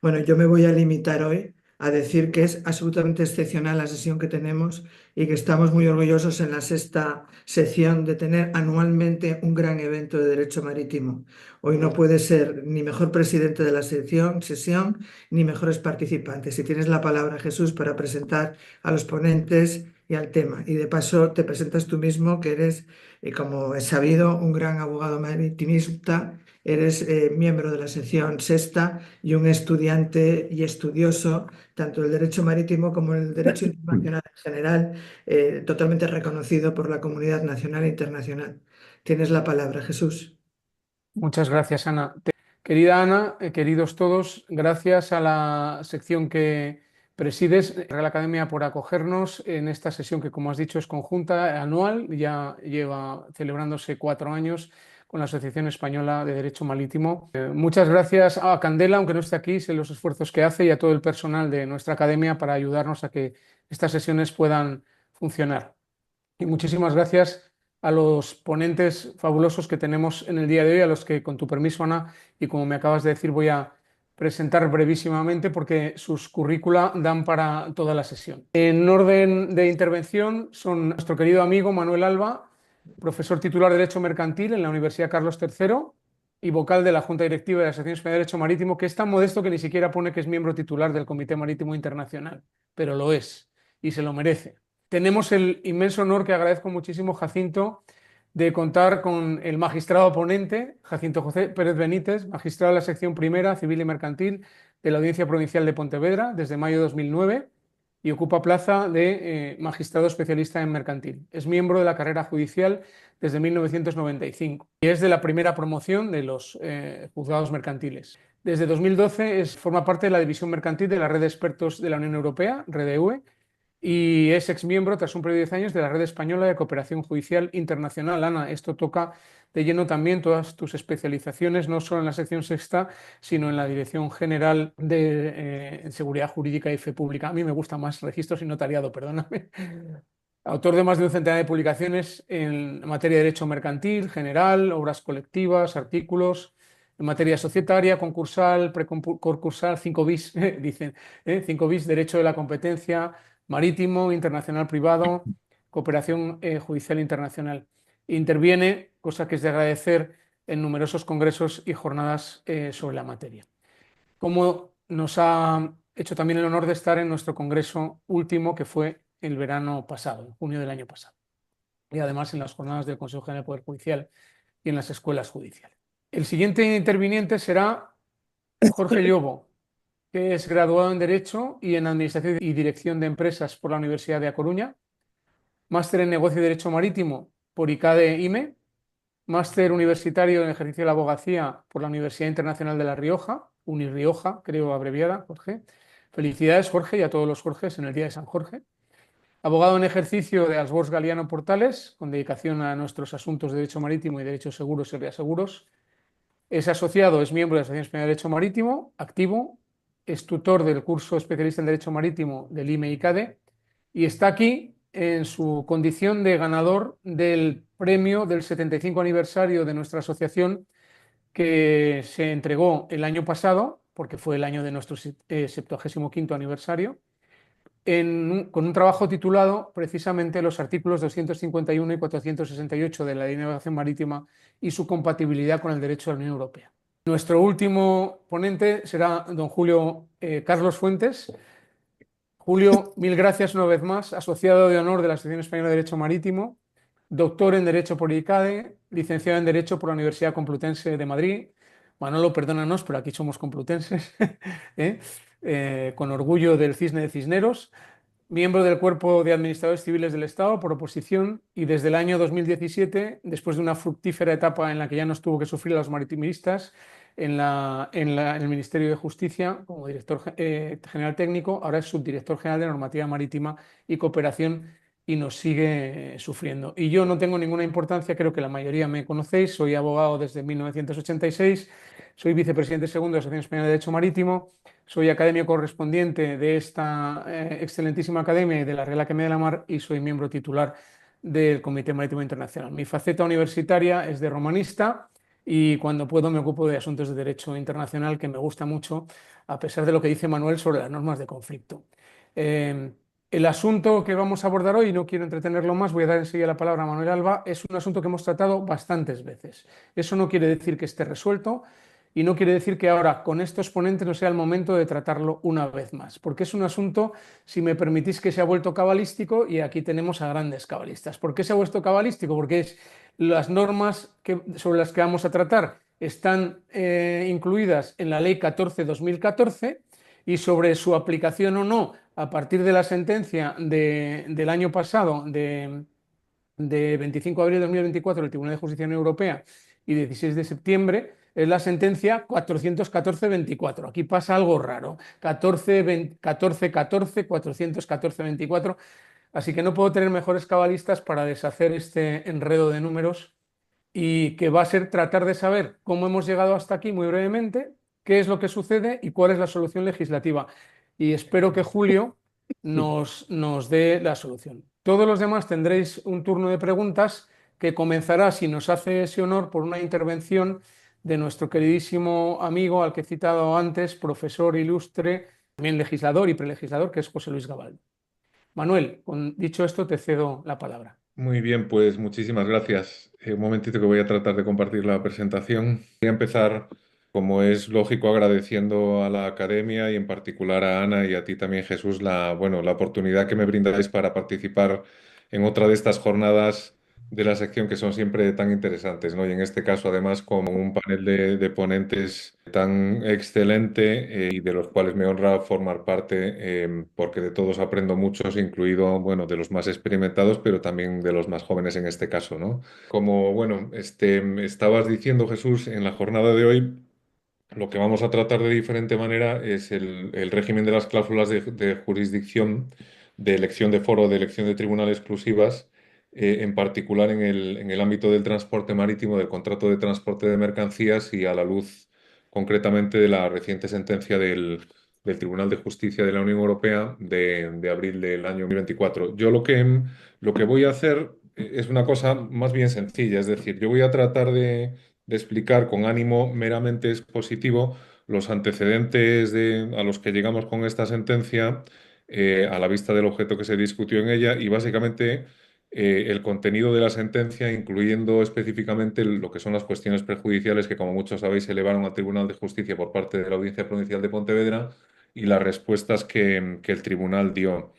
Bueno, yo me voy a limitar hoy a decir que es absolutamente excepcional la sesión que tenemos y que estamos muy orgullosos en la sexta sección de tener anualmente un gran evento de derecho marítimo. Hoy no puede ser ni mejor presidente de la sesión ni mejores participantes. Si tienes la palabra, Jesús, para presentar a los ponentes y al tema. Y de paso te presentas tú mismo, que eres, como es sabido, un gran abogado maritimista. Eres miembro de la sección sexta y un estudiante y estudioso tanto del derecho marítimo como el derecho internacional en general, totalmente reconocido por la comunidad nacional e internacional. Tienes la palabra, Jesús. Muchas gracias, Ana. Querida Ana, queridos todos, gracias a la sección que presides, Real Academia, por acogernos en esta sesión que, como has dicho, es conjunta, anual, ya lleva celebrándose 4 años con la Asociación Española de Derecho Marítimo. Muchas gracias a Candela, aunque no esté aquí, sé los esfuerzos que hace, y a todo el personal de nuestra academia para ayudarnos a que estas sesiones puedan funcionar. Y muchísimas gracias a los ponentes fabulosos que tenemos en el día de hoy, a los que, con tu permiso, Ana, y como me acabas de decir, voy a presentar brevísimamente porque sus currícula dan para toda la sesión. En orden de intervención son nuestro querido amigo Manuel Alba, profesor titular de Derecho Mercantil en la Universidad Carlos III y vocal de la Junta Directiva de la Asociación Española de Derecho Marítimo, que es tan modesto que ni siquiera pone que es miembro titular del Comité Marítimo Internacional, pero lo es y se lo merece. Tenemos el inmenso honor, que agradezco muchísimo, Jacinto, de contar con el magistrado ponente, Jacinto José Pérez Benítez, magistrado de la sección primera, civil y mercantil de la Audiencia Provincial de Pontevedra desde mayo de 2009 y ocupa plaza de magistrado especialista en mercantil. Es miembro de la carrera judicial desde 1995 y es de la primera promoción de los juzgados mercantiles. Desde 2012 forma parte de la división mercantil de la Red de Expertos de la Unión Europea, REDEUE, y es exmiembro, tras un periodo de 10 años, de la Red Española de Cooperación Judicial Internacional. Ana, esto toca de lleno también todas tus especializaciones, no solo en la sección sexta, sino en la Dirección General de Seguridad Jurídica y Fe Pública. A mí me gusta más registros y notariado, perdóname. Autor de más de un centenar de publicaciones en materia de derecho mercantil, general, obras colectivas, artículos, en materia societaria, concursal, preconcursal, 5 bis, dicen, 5 bis, derecho de la competencia, marítimo, internacional privado, cooperación judicial internacional. Interviene, cosa que es de agradecer, en numerosos congresos y jornadas sobre la materia. Como nos ha hecho también el honor de estar en nuestro congreso último, que fue el verano pasado, en junio del año pasado, y además en las jornadas del Consejo General del Poder Judicial y en las escuelas judiciales. El siguiente interviniente será Jorge Llobo, que es graduado en Derecho y en Administración y Dirección de Empresas por la Universidad de A Coruña, máster en Negocio y Derecho Marítimo por ICADE-IME, máster universitario en ejercicio de la abogacía por la Universidad Internacional de La Rioja, Unirrioja, creo abreviada, Jorge. Felicidades, Jorge, y a todos los Jorges en el Día de San Jorge. Abogado en ejercicio de Alsbors Galiano Portales, con dedicación a nuestros asuntos de derecho marítimo y derechos seguros y reaseguros. Es asociado, es miembro de la Asociación Española de Derecho Marítimo, activo, es tutor del curso especialista en Derecho Marítimo del IME y CADE, y está aquí en su condición de ganador del premio del 75 aniversario de nuestra asociación, que se entregó el año pasado, porque fue el año de nuestro 75º aniversario, con un trabajo titulado precisamente Los artículos 251 y 468 de la Ley de Navegación Marítima y su compatibilidad con el derecho de la Unión Europea. Nuestro último ponente será don Julio Carlos Fuentes. Julio, mil gracias una vez más, asociado de honor de la Asociación Española de Derecho Marítimo, doctor en Derecho por ICADE, licenciado en Derecho por la Universidad Complutense de Madrid. Manolo, perdónanos, pero aquí somos complutenses, con orgullo del Cisne de Cisneros, miembro del Cuerpo de Administradores Civiles del Estado por oposición, y desde el año 2017, después de una fructífera etapa en la que ya nos tuvo que sufrir a los maritimistas en el Ministerio de Justicia como director general técnico, ahora es subdirector general de Normativa Marítima y Cooperación, y nos sigue sufriendo. Y yo no tengo ninguna importancia, creo que la mayoría me conocéis, soy abogado desde 1986, soy vicepresidente segundo de la Asociación Española de Derecho Marítimo, soy académico correspondiente de esta excelentísima academia y de la Real Academia de la Mar, y soy miembro titular del Comité Marítimo Internacional. Mi faceta universitaria es de romanista y cuando puedo me ocupo de asuntos de derecho internacional, que me gusta mucho, a pesar de lo que dice Manuel sobre las normas de conflicto. Eh, el asunto que vamos a abordar hoy, no quiero entretenerlo más, voy a dar enseguida la palabra a Manuel Alba, es un asunto que hemos tratado bastantes veces. Eso no quiere decir que esté resuelto y no quiere decir que ahora con estos ponentes no sea el momento de tratarlo una vez más, porque es un asunto, si me permitís, que se ha vuelto cabalístico y aquí tenemos a grandes cabalistas. ¿Por qué se ha vuelto cabalístico? Porque las normas sobre las que vamos a tratar están incluidas en la Ley 14/2014 y sobre su aplicación o no a partir de la sentencia del año pasado, de 25 de abril de 2024 del Tribunal de Justicia de la Unión Europea y 16 de septiembre, es la sentencia 414/24. Aquí pasa algo raro. 414/24. Así que no puedo tener mejores cabalistas para deshacer este enredo de números y que va a ser tratar de saber cómo hemos llegado hasta aquí muy brevemente, qué es lo que sucede y cuál es la solución legislativa. Y espero que Julio nos dé la solución. Todos los demás tendréis un turno de preguntas que comenzará, si nos hace ese honor, por una intervención de nuestro queridísimo amigo al que he citado antes, profesor ilustre, también legislador y prelegislador, que es José Luis Gabal. Manuel, dicho esto, te cedo la palabra. Muy bien, pues muchísimas gracias. Un momentito que voy a tratar de compartir la presentación. Voy a empezar, como es lógico, agradeciendo a la academia y en particular a Ana y a ti también, Jesús, la oportunidad que me brindáis para participar en otra de estas jornadas de la sección que son siempre tan interesantes, ¿no? Y en este caso, además, con un panel de ponentes tan excelente y de los cuales me honra formar parte, porque de todos aprendo muchos, incluido, bueno, de los más experimentados, pero también de los más jóvenes en este caso, ¿no? Como, bueno, estabas diciendo, Jesús, en la jornada de hoy, lo que vamos a tratar de diferente manera es el régimen de las cláusulas de jurisdicción, de elección de foro, de elección de tribunal exclusivas, en particular en el ámbito del transporte marítimo, del contrato de transporte de mercancías y a la luz concretamente de la reciente sentencia del Tribunal de Justicia de la Unión Europea de abril del año 2024. Yo lo que voy a hacer es una cosa más bien sencilla, es decir, yo voy a tratar de explicar con ánimo meramente expositivo los antecedentes a los que llegamos con esta sentencia a la vista del objeto que se discutió en ella y básicamente el contenido de la sentencia, incluyendo específicamente lo que son las cuestiones prejudiciales que, como muchos sabéis, se elevaron al Tribunal de Justicia por parte de la Audiencia Provincial de Pontevedra y las respuestas que el tribunal dio.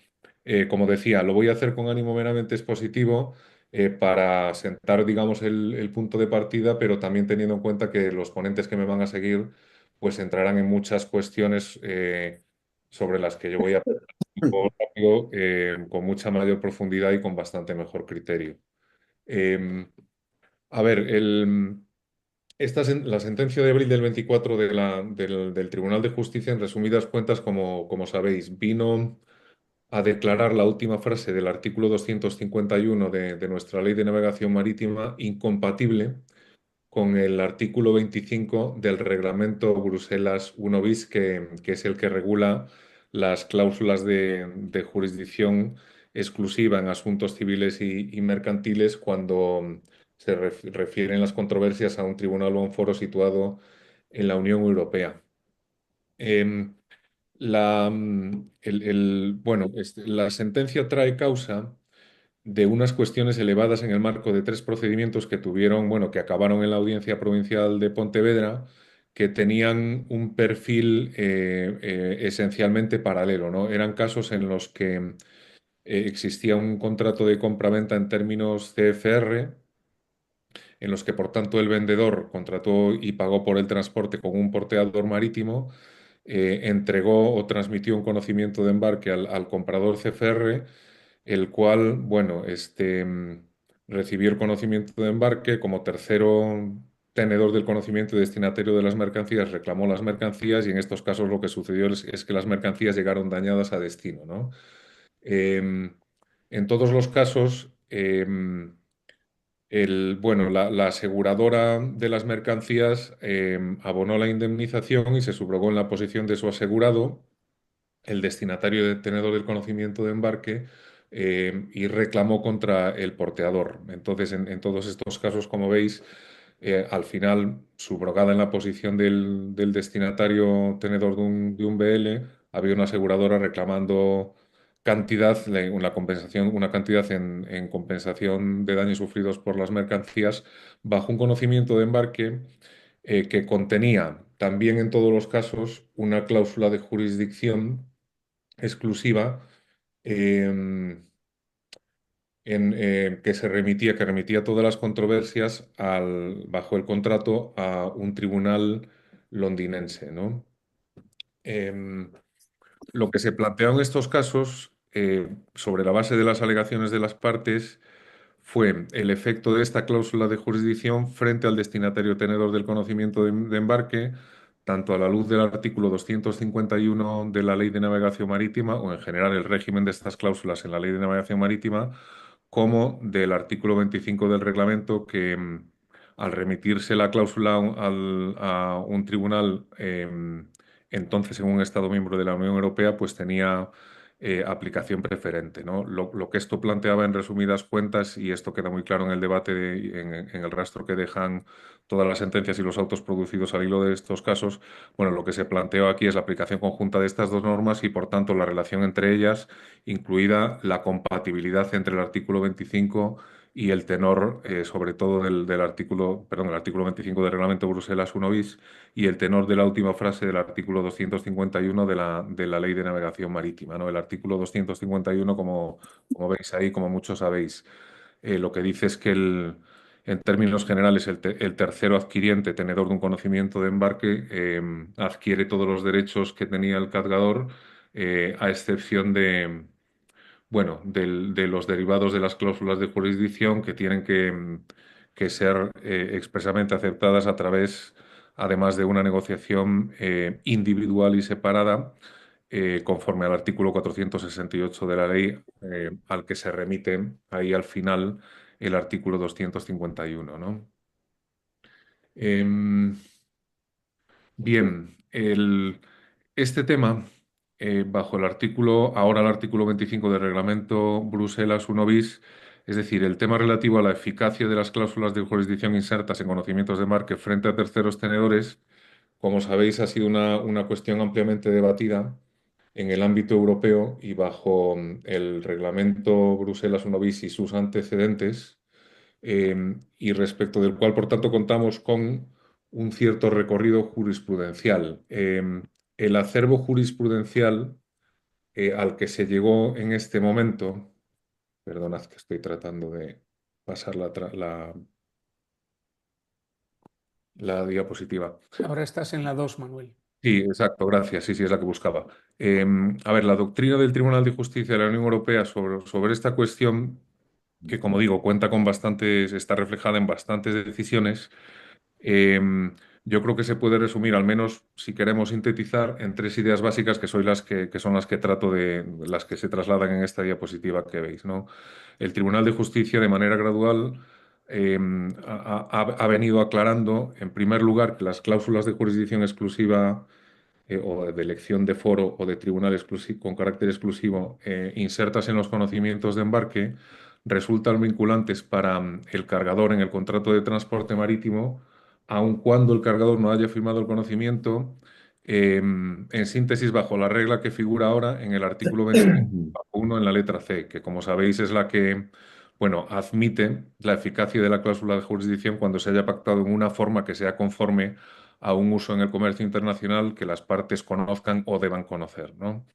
Como decía, lo voy a hacer con ánimo meramente expositivo para sentar, digamos, el punto de partida, pero también teniendo en cuenta que los ponentes que me van a seguir, pues entrarán en muchas cuestiones sobre las que yo voy a hablar rápido, con mucha mayor profundidad y con bastante mejor criterio. Eh, a ver, la sentencia de abril del 24 del Tribunal de Justicia, en resumidas cuentas, como sabéis, vino a declarar la última frase del artículo 251 de nuestra Ley de Navegación Marítima incompatible con el artículo 25 del Reglamento Bruselas 1 bis, que es el que regula las cláusulas de jurisdicción exclusiva en asuntos civiles y mercantiles cuando se refieren las controversias a un tribunal o a un foro situado en la Unión Europea. Em, la sentencia trae causa de unas cuestiones elevadas en el marco de tres procedimientos que tuvieron, bueno, que acabaron en la Audiencia Provincial de Pontevedra, que tenían un perfil esencialmente paralelo, ¿no? Eran casos en los que existía un contrato de compraventa en términos CFR, en los que, por tanto, el vendedor contrató y pagó por el transporte con un porteador marítimo, entregó o transmitió un conocimiento de embarque al comprador CFR, el cual, bueno, recibió el conocimiento de embarque como tercero tenedor del conocimiento y destinatario de las mercancías, reclamó las mercancías y en estos casos lo que sucedió es que las mercancías llegaron dañadas a destino, ¿no? En todos los casos, la aseguradora de las mercancías abonó la indemnización y se subrogó en la posición de su asegurado, el destinatario tenedor del conocimiento de embarque, y reclamó contra el porteador. Entonces, en todos estos casos, como veis, al final, subrogada en la posición del destinatario tenedor de un BL, había una aseguradora reclamando una compensación, una cantidad en compensación de daños sufridos por las mercancías bajo un conocimiento de embarque que contenía también en todos los casos una cláusula de jurisdicción exclusiva em, que remitía todas las controversias bajo el contrato a un tribunal londinense, ¿no? Em, lo que se planteó en estos casos, sobre la base de las alegaciones de las partes, fue el efecto de esta cláusula de jurisdicción frente al destinatario tenedor del conocimiento de embarque, tanto a la luz del artículo 251 de la Ley de Navegación Marítima, o en general el régimen de estas cláusulas en la Ley de Navegación Marítima, como del artículo 25 del reglamento que, al remitirse la cláusula a un tribunal, entonces en un Estado miembro de la Unión Europea, pues tenía aplicación preferente, ¿no? Lo que esto planteaba en resumidas cuentas, y esto queda muy claro en el debate, en el rastro que dejan todas las sentencias y los autos producidos al hilo de estos casos, bueno, lo que se planteó aquí es la aplicación conjunta de estas dos normas y, por tanto, la relación entre ellas, incluida la compatibilidad entre el artículo 25 y el tenor, sobre todo del artículo, perdón, el artículo 25 del Reglamento Bruselas 1 bis y el tenor de la última frase del artículo 251 de la Ley de Navegación Marítima, ¿no? El artículo 251, como veis ahí, como muchos sabéis, lo que dice es que en términos generales, el tercero adquiriente, tenedor de un conocimiento de embarque, adquiere todos los derechos que tenía el cargador, a excepción de los derivados de las cláusulas de jurisdicción que tienen que ser expresamente aceptadas a través, además de una negociación individual y separada, conforme al artículo 468 de la ley, al que se remite ahí al final el artículo 251, ¿no? Em, Bien, este tema, bajo ahora el artículo 25 del Reglamento Bruselas 1 bis, es decir, el tema relativo a la eficacia de las cláusulas de jurisdicción insertas en conocimientos de marque frente a terceros tenedores, como sabéis, ha sido una cuestión ampliamente debatida en el ámbito europeo y bajo el Reglamento Bruselas 1 bis y sus antecedentes, y respecto del cual, por tanto, contamos con un cierto recorrido jurisprudencial. El acervo jurisprudencial al que se llegó en este momento, perdonad que estoy tratando de pasar la diapositiva. Ahora estás en la 2, Manuel. Sí, exacto, gracias. Sí, sí, es la que buscaba. A ver, la doctrina del Tribunal de Justicia de la Unión Europea sobre esta cuestión, que como digo, cuenta con bastantes, está reflejada en bastantes decisiones. Yo creo que se puede resumir, al menos si queremos sintetizar, en tres ideas básicas que son las que trato las que se trasladan en esta diapositiva que veis, ¿no? El Tribunal de Justicia, de manera gradual, ha venido aclarando, en primer lugar, que las cláusulas de jurisdicción exclusiva, o de elección de foro o de tribunal con carácter exclusivo, insertas en los conocimientos de embarque, resultan vinculantes para el cargador en el contrato de transporte marítimo, aun cuando el cargador no haya firmado el conocimiento, en síntesis, bajo la regla que figura ahora en el artículo 25.1 en la letra C, que, como sabéis, es la que, bueno, admite la eficacia de la cláusula de jurisdicción cuando se haya pactado en una forma que sea conforme a un uso en el comercio internacional que las partes conozcan o deban conocer, ¿no?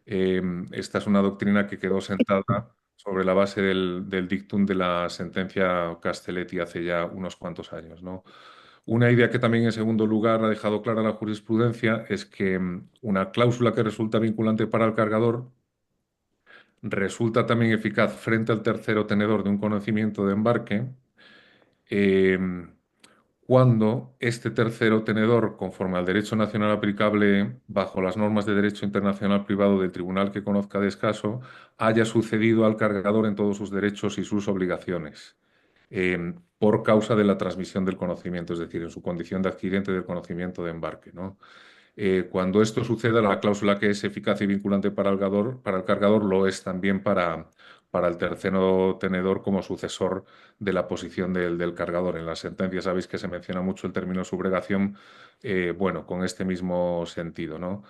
Esta es una doctrina que quedó sentada sobre la base del dictum de la sentencia Castelletti hace ya unos cuantos años, ¿no? Una idea que también, en segundo lugar, ha dejado clara la jurisprudencia es que una cláusula que resulta vinculante para el cargador resulta también eficaz frente al tercero tenedor de un conocimiento de embarque, eh, cuando este tercero tenedor, conforme al derecho nacional aplicable bajo las normas de derecho internacional privado del tribunal que conozca de caso, haya sucedido al cargador en todos sus derechos y sus obligaciones, por causa de la transmisión del conocimiento, es decir, en su condición de adquiriente del conocimiento de embarque, ¿no? Cuando esto suceda, la cláusula que es eficaz y vinculante para el cargador lo es también para el tercero tenedor como sucesor de la posición del cargador. En la sentencia sabéis que se menciona mucho el término subrogación, bueno, con este mismo sentido, ¿no?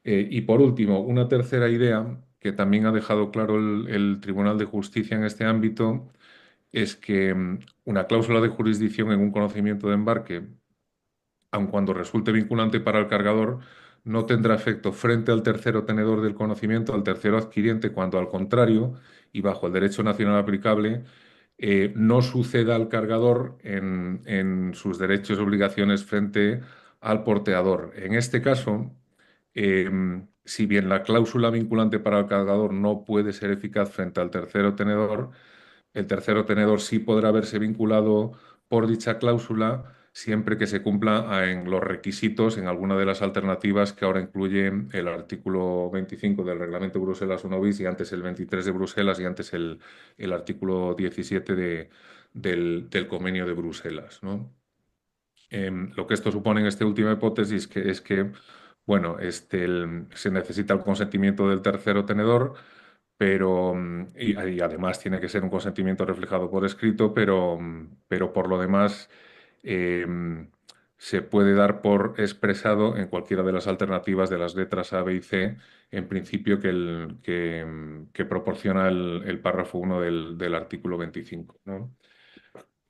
Y por último, una tercera idea que también ha dejado claro el Tribunal de Justicia en este ámbito es que una cláusula de jurisdicción en un conocimiento de embarque, aun cuando resulte vinculante para el cargador, no tendrá efecto frente al tercero tenedor del conocimiento, al tercero adquiriente, cuando al contrario, y bajo el derecho nacional aplicable, no suceda al cargador en sus derechos y obligaciones frente al porteador. En este caso, si bien la cláusula vinculante para el cargador no puede ser eficaz frente al tercero tenedor, el tercero tenedor sí podrá verse vinculado por dicha cláusula siempre que se cumpla en los requisitos en alguna de las alternativas que ahora incluye el artículo 25 del Reglamento de Bruselas 1 bis y antes el 23 de Bruselas y antes el artículo 17 del Convenio de Bruselas, ¿no? Lo que esto supone en esta última hipótesis es que bueno, se necesita el consentimiento del tercero tenedor, pero y además tiene que ser un consentimiento reflejado por escrito, pero por lo demás se puede dar por expresado en cualquiera de las alternativas de las letras A, B y C, en principio que proporciona el párrafo 1 del artículo 25, ¿no?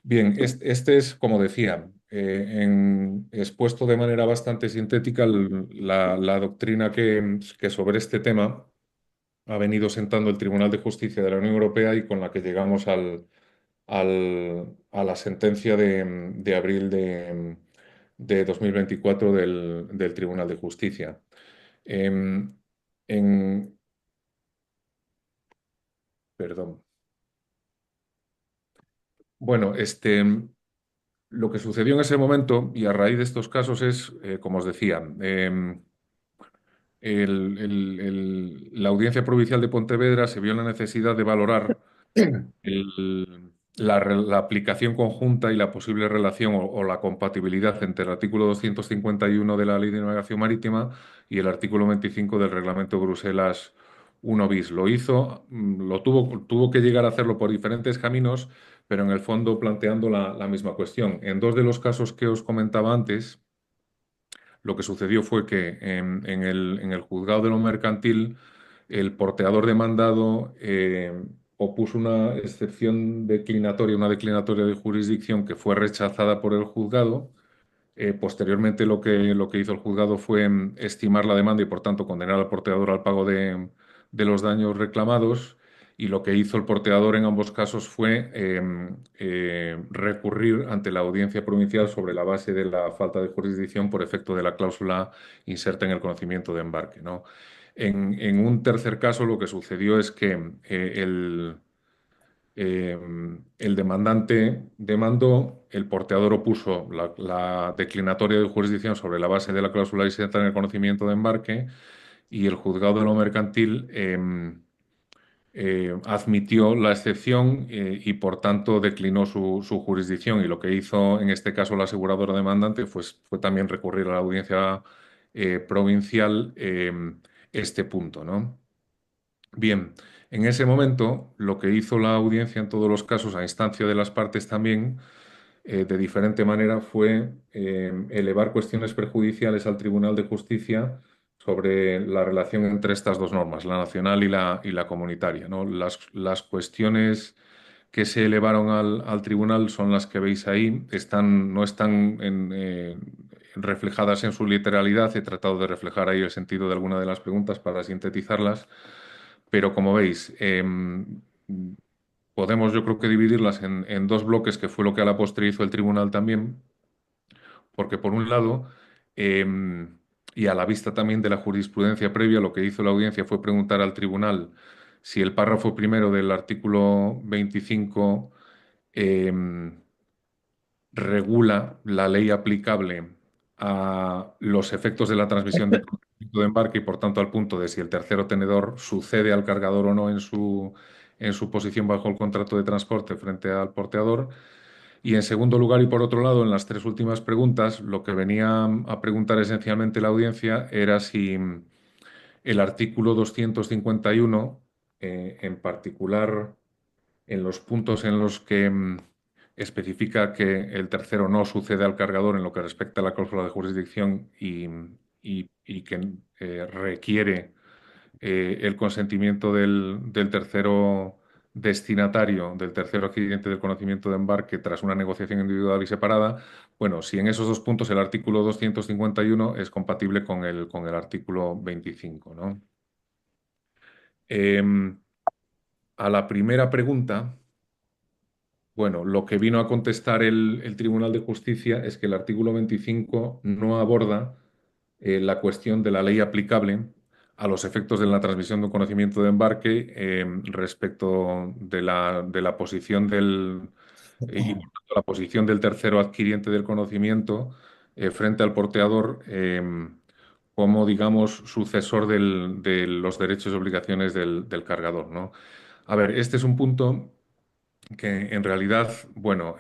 Bien, este es, como decía, expuesto de manera bastante sintética la doctrina que sobre este tema ha venido sentando el Tribunal de Justicia de la Unión Europea y con la que llegamos a la sentencia de abril de 2024 del Tribunal de Justicia. Em, en, perdón. Bueno, lo que sucedió en ese momento y a raíz de estos casos es, como os decía, la Audiencia Provincial de Pontevedra se vio en la necesidad de valorar la aplicación conjunta y la posible relación o la compatibilidad entre el artículo 251 de la Ley de Navegación Marítima y el artículo 25 del Reglamento Bruselas 1 bis. Lo hizo, tuvo que llegar a hacerlo por diferentes caminos, pero en el fondo planteando la misma cuestión. En dos de los casos que os comentaba antes, lo que sucedió fue que en el juzgado de lo mercantil, el porteador demandado opuso una excepción declinatoria, una declinatoria de jurisdicción que fue rechazada por el juzgado. Posteriormente, lo que hizo el juzgado fue estimar la demanda y, por tanto, condenar al porteador al pago de los daños reclamados. Y lo que hizo el porteador en ambos casos fue recurrir ante la audiencia provincial sobre la base de la falta de jurisdicción por efecto de la cláusula inserta en el conocimiento de embarque, ¿no? En un tercer caso, lo que sucedió es que el demandante demandó, el porteador opuso la declinatoria de jurisdicción sobre la base de la cláusula inserta en el conocimiento de embarque y el juzgado de lo mercantil admitió la excepción y por tanto declinó su jurisdicción y lo que hizo en este caso la aseguradora demandante fue también recurrir a la audiencia provincial este punto, ¿no? Bien, en ese momento lo que hizo la audiencia en todos los casos a instancia de las partes también de diferente manera fue elevar cuestiones perjudiciales al Tribunal de Justicia sobre la relación entre estas dos normas, la nacional y la comunitaria, ¿no? Las cuestiones que se elevaron al tribunal son las que veis ahí, no están reflejadas en su literalidad, he tratado de reflejar ahí el sentido de alguna de las preguntas para sintetizarlas, pero como veis, podemos yo creo que dividirlas en dos bloques, que fue lo que a la postre hizo el tribunal también, porque por un lado, y a la vista también de la jurisprudencia previa, lo que hizo la audiencia fue preguntar al tribunal si el párrafo primero del artículo 25 regula la ley aplicable a los efectos de la transmisión de conocimiento de embarque y por tanto al punto de si el tercero tenedor sucede al cargador o no en su posición bajo el contrato de transporte frente al porteador. Y en segundo lugar, y por otro lado, en las tres últimas preguntas, lo que venía a preguntar esencialmente la audiencia era si el artículo 251 en particular en los puntos en los que especifica que el tercero no sucede al cargador en lo que respecta a la cláusula de jurisdicción y que requiere el consentimiento del tercero destinatario, del tercero adquiriente del conocimiento de embarque tras una negociación individual y separada. Bueno, si en esos dos puntos el artículo 251 es compatible con el artículo 25, ¿no? A la primera pregunta, bueno, lo que vino a contestar el Tribunal de Justicia es que el artículo 25 no aborda la cuestión de la ley aplicable a los efectos de la transmisión de un conocimiento de embarque respecto de la posición y por tanto, la posición del tercero adquiriente del conocimiento frente al porteador como, digamos, sucesor de los derechos y obligaciones del cargador, ¿no? A ver, este es un punto que en realidad, bueno,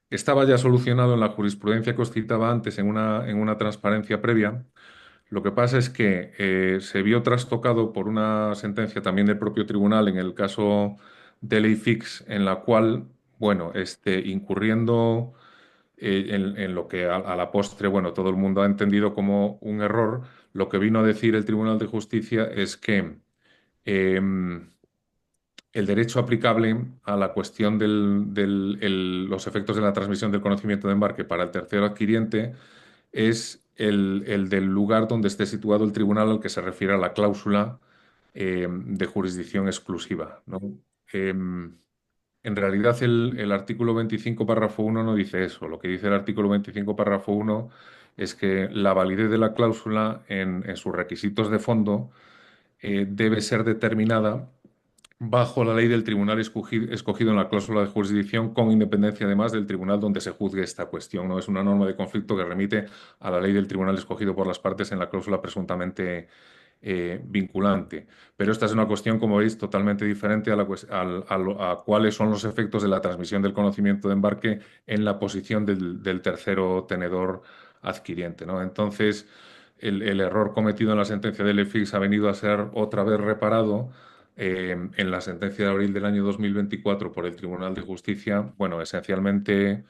estaba ya solucionado en la jurisprudencia que os citaba antes en una transparencia previa. Lo que pasa es que se vio trastocado por una sentencia también del propio tribunal en el caso de Ley Fix, en la cual, bueno, incurriendo en lo que a la postre, bueno, todo el mundo ha entendido como un error, lo que vino a decir el Tribunal de Justicia es que em, el derecho aplicable a la cuestión los efectos de la transmisión del conocimiento de embarque para el tercero adquiriente es el del lugar donde esté situado el tribunal al que se refiere a la cláusula de jurisdicción exclusiva, ¿no? En realidad el artículo 25, párrafo 1 no dice eso. Lo que dice el artículo 25, párrafo 1 es que la validez de la cláusula en sus requisitos de fondo debe ser determinada bajo la ley del tribunal escogido en la cláusula de jurisdicción, con independencia además del tribunal donde se juzgue esta cuestión. No es una norma de conflicto que remite a la ley del tribunal escogido por las partes en la cláusula presuntamente vinculante. Pero esta es una cuestión, como veis, totalmente diferente a cuáles son los efectos de la transmisión del conocimiento de embarque en la posición del tercero tenedor adquiriente, ¿no? Entonces, el error cometido en la sentencia del EFIX ha venido a ser otra vez reparado en la sentencia de abril del año 2024 por el Tribunal de Justicia, bueno, esencialmente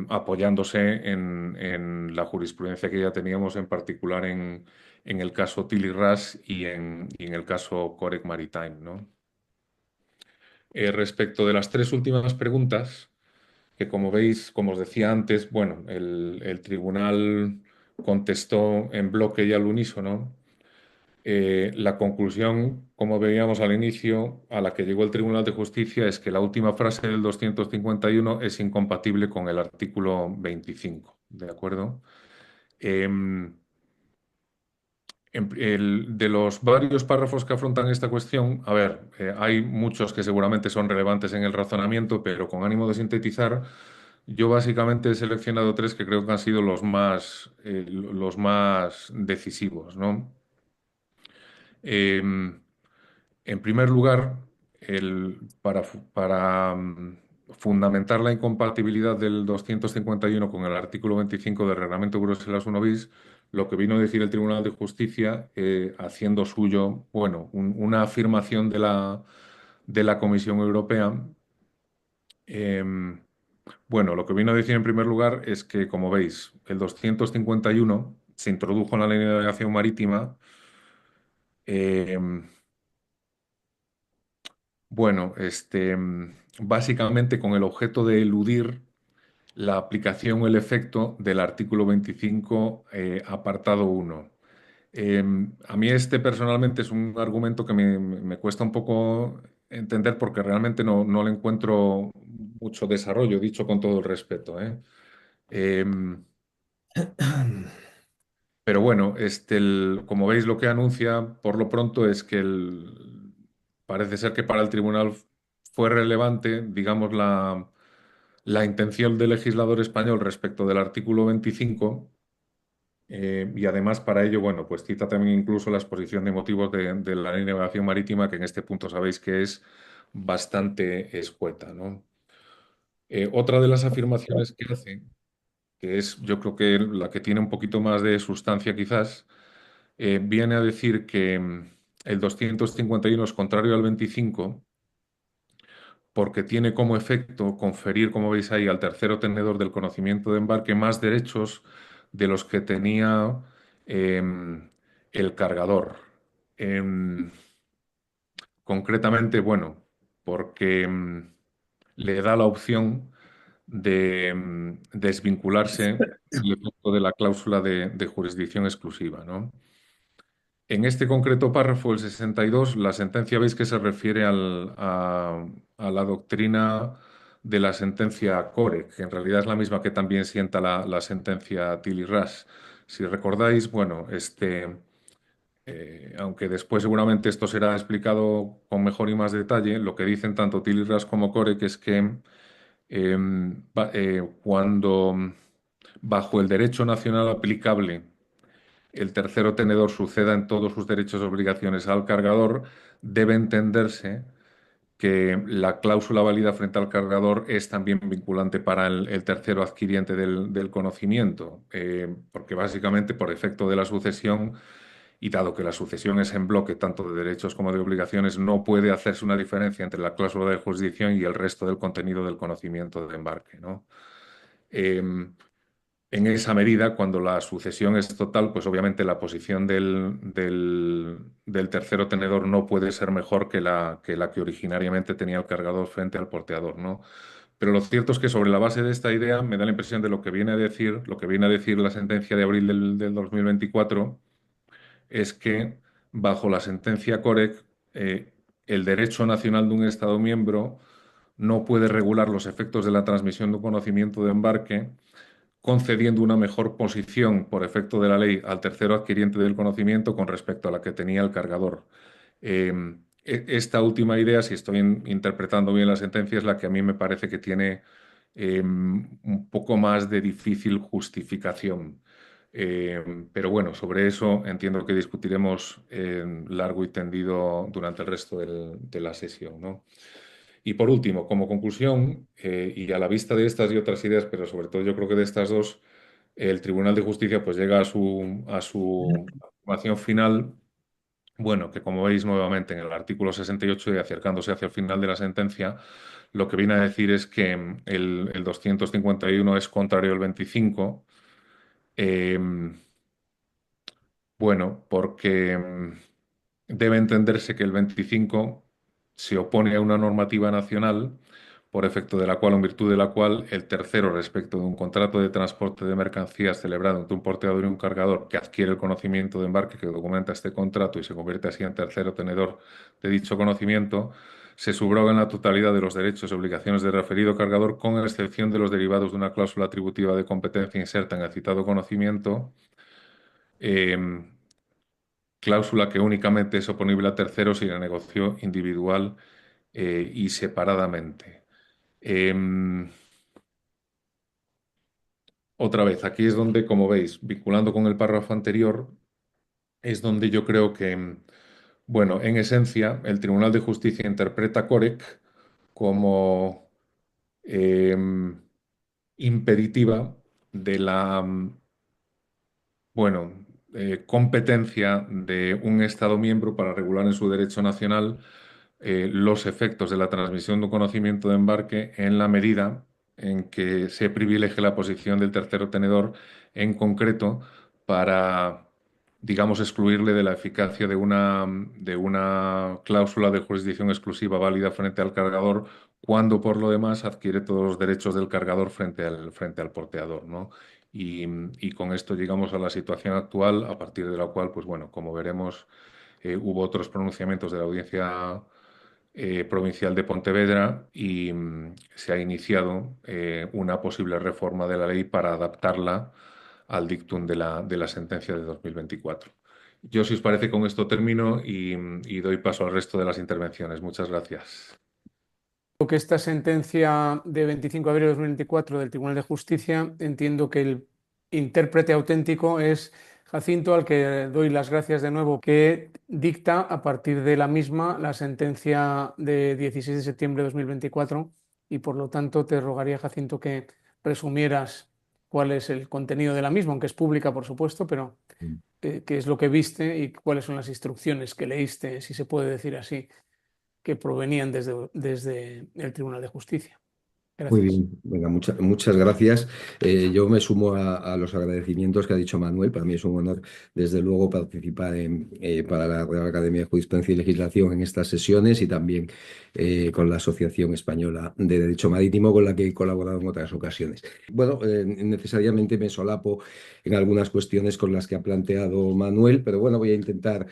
apoyándose en la jurisprudencia que ya teníamos, en particular en el caso Tilly Rush y en el caso Corec Maritime, ¿no? Respecto de las tres últimas preguntas, que como veis, como os decía antes, bueno, el tribunal contestó en bloque y al unísono. La conclusión, como veíamos al inicio, a la que llegó el Tribunal de Justicia es que la última frase del 251 es incompatible con el artículo 25, ¿de acuerdo? De los varios párrafos que afrontan esta cuestión, a ver, hay muchos que seguramente son relevantes en el razonamiento, pero con ánimo de sintetizar, yo básicamente he seleccionado tres que creo que han sido los más decisivos, ¿no? Em, En primer lugar, para fundamentar la incompatibilidad del 251 con el artículo 25 del Reglamento Bruselas 1 bis, lo que vino a decir el Tribunal de Justicia, haciendo suyo, bueno, una afirmación de la Comisión Europea. Bueno, lo que vino a decir en primer lugar es que, como veis, el 251 se introdujo en la Ley de Navegación Marítima. em, Bueno, básicamente con el objeto de eludir la aplicación o el efecto del artículo 25, apartado 1. A mí personalmente es un argumento que me cuesta un poco entender porque realmente no le encuentro mucho desarrollo, dicho con todo el respeto, ¿eh? Em, pero bueno, como veis, lo que anuncia por lo pronto es que parece ser que para el tribunal fue relevante, digamos, la intención del legislador español respecto del artículo 25, y además para ello, bueno, pues cita también incluso la exposición de motivos de la Ley de Navegación Marítima, que en este punto sabéis que es bastante escueta, ¿no? Otra de las afirmaciones que hace, que es yo creo que la que tiene un poquito más de sustancia quizás, viene a decir que el 251 es contrario al 25 porque tiene como efecto conferir, como veis ahí, al tercero tenedor del conocimiento de embarque más derechos de los que tenía el cargador. Em, Concretamente, bueno, porque le da la opción de desvincularse del efecto de la cláusula de jurisdicción exclusiva, ¿no? En este concreto párrafo, el 62, la sentencia veis que se refiere a la doctrina de la sentencia Corec, que en realidad es la misma que también sienta la sentencia Tilly Ras. Si recordáis, bueno, aunque después seguramente esto será explicado con mejor y más detalle, lo que dicen tanto Tilly Ras como Corec es que cuando bajo el derecho nacional aplicable el tercero tenedor suceda en todos sus derechos y obligaciones al cargador, debe entenderse que la cláusula válida frente al cargador es también vinculante para el tercero adquiriente del conocimiento, porque básicamente por efecto de la sucesión y dado que la sucesión es en bloque tanto de derechos como de obligaciones, no puede hacerse una diferencia entre la cláusula de jurisdicción y el resto del contenido del conocimiento de embarque, ¿no? En esa medida, cuando la sucesión es total, pues obviamente la posición del tercero tenedor no puede ser mejor que la que originariamente tenía el cargador frente al porteador, ¿no? Pero lo cierto es que sobre la base de esta idea me da la impresión de lo que viene a decir la sentencia de abril del 2024 es que bajo la sentencia Corec, el derecho nacional de un Estado miembro no puede regular los efectos de la transmisión de un conocimiento de embarque concediendo una mejor posición por efecto de la ley al tercero adquiriente del conocimiento con respecto a la que tenía el cargador. Esta última idea, si estoy interpretando bien la sentencia, es la que a mí me parece que tiene un poco más de difícil justificación. Pero bueno, sobre eso entiendo que discutiremos largo y tendido durante el resto de la sesión, ¿no? Y por último, como conclusión, y a la vista de estas y otras ideas, pero sobre todo yo creo que de estas dos, el Tribunal de Justicia pues llega a su afirmación final, bueno, que como veis nuevamente en el artículo 68 y acercándose hacia el final de la sentencia, lo que viene a decir es que el 251 es contrario al 25, eh, bueno, porque debe entenderse que el 25 se opone a una normativa nacional por efecto de la cual o en virtud de la cual el tercero respecto de un contrato de transporte de mercancías celebrado entre un porteador y un cargador que adquiere el conocimiento de embarque que documenta este contrato y se convierte así en tercero tenedor de dicho conocimiento, se subroga en la totalidad de los derechos y obligaciones del referido cargador con excepción de los derivados de una cláusula atributiva de competencia inserta en el citado conocimiento. Cláusula que únicamente es oponible a terceros si la negoció individual y separadamente. Otra vez, aquí es donde, como veis, vinculando con el párrafo anterior, es donde yo creo que, bueno, en esencia, el Tribunal de Justicia interpreta Corec como em, impeditiva de la, bueno, competencia de un Estado miembro para regular en su derecho nacional los efectos de la transmisión de un conocimiento de embarque en la medida en que se privilegie la posición del tercero tenedor en concreto para, digamos, excluirle de la eficacia de una cláusula de jurisdicción exclusiva válida frente al cargador cuando por lo demás adquiere todos los derechos del cargador frente al porteador, ¿no? Y con esto llegamos a la situación actual, a partir de la cual, pues bueno, como veremos, hubo otros pronunciamientos de la Audiencia Provincial de Pontevedra y se ha iniciado una posible reforma de la ley para adaptarla al dictum de la sentencia de 2024. Yo, si os parece, con esto termino y doy paso al resto de las intervenciones. Muchas gracias. Que esta sentencia de 25 de abril de 2024 del Tribunal de Justicia, entiendo que el intérprete auténtico es Jacinto, al que doy las gracias de nuevo, que dicta a partir de la misma la sentencia de 16 de septiembre de 2024 y por lo tanto te rogaría, Jacinto, que resumieras cuál es el contenido de la misma, aunque es pública, por supuesto, pero qué es lo que viste y cuáles son las instrucciones que leíste, si se puede decir así, que provenían desde el Tribunal de Justicia. Muy Gracias. bien, venga, muchas gracias. Yo me sumo a los agradecimientos que ha dicho Manuel. Para mí es un honor, desde luego, participar para la Real Academia de Jurisprudencia y Legislación en estas sesiones y también con la Asociación Española de Derecho Marítimo, con la que he colaborado en otras ocasiones. Bueno, necesariamente me solapo en algunas cuestiones con las que ha planteado Manuel, pero bueno, voy a intentar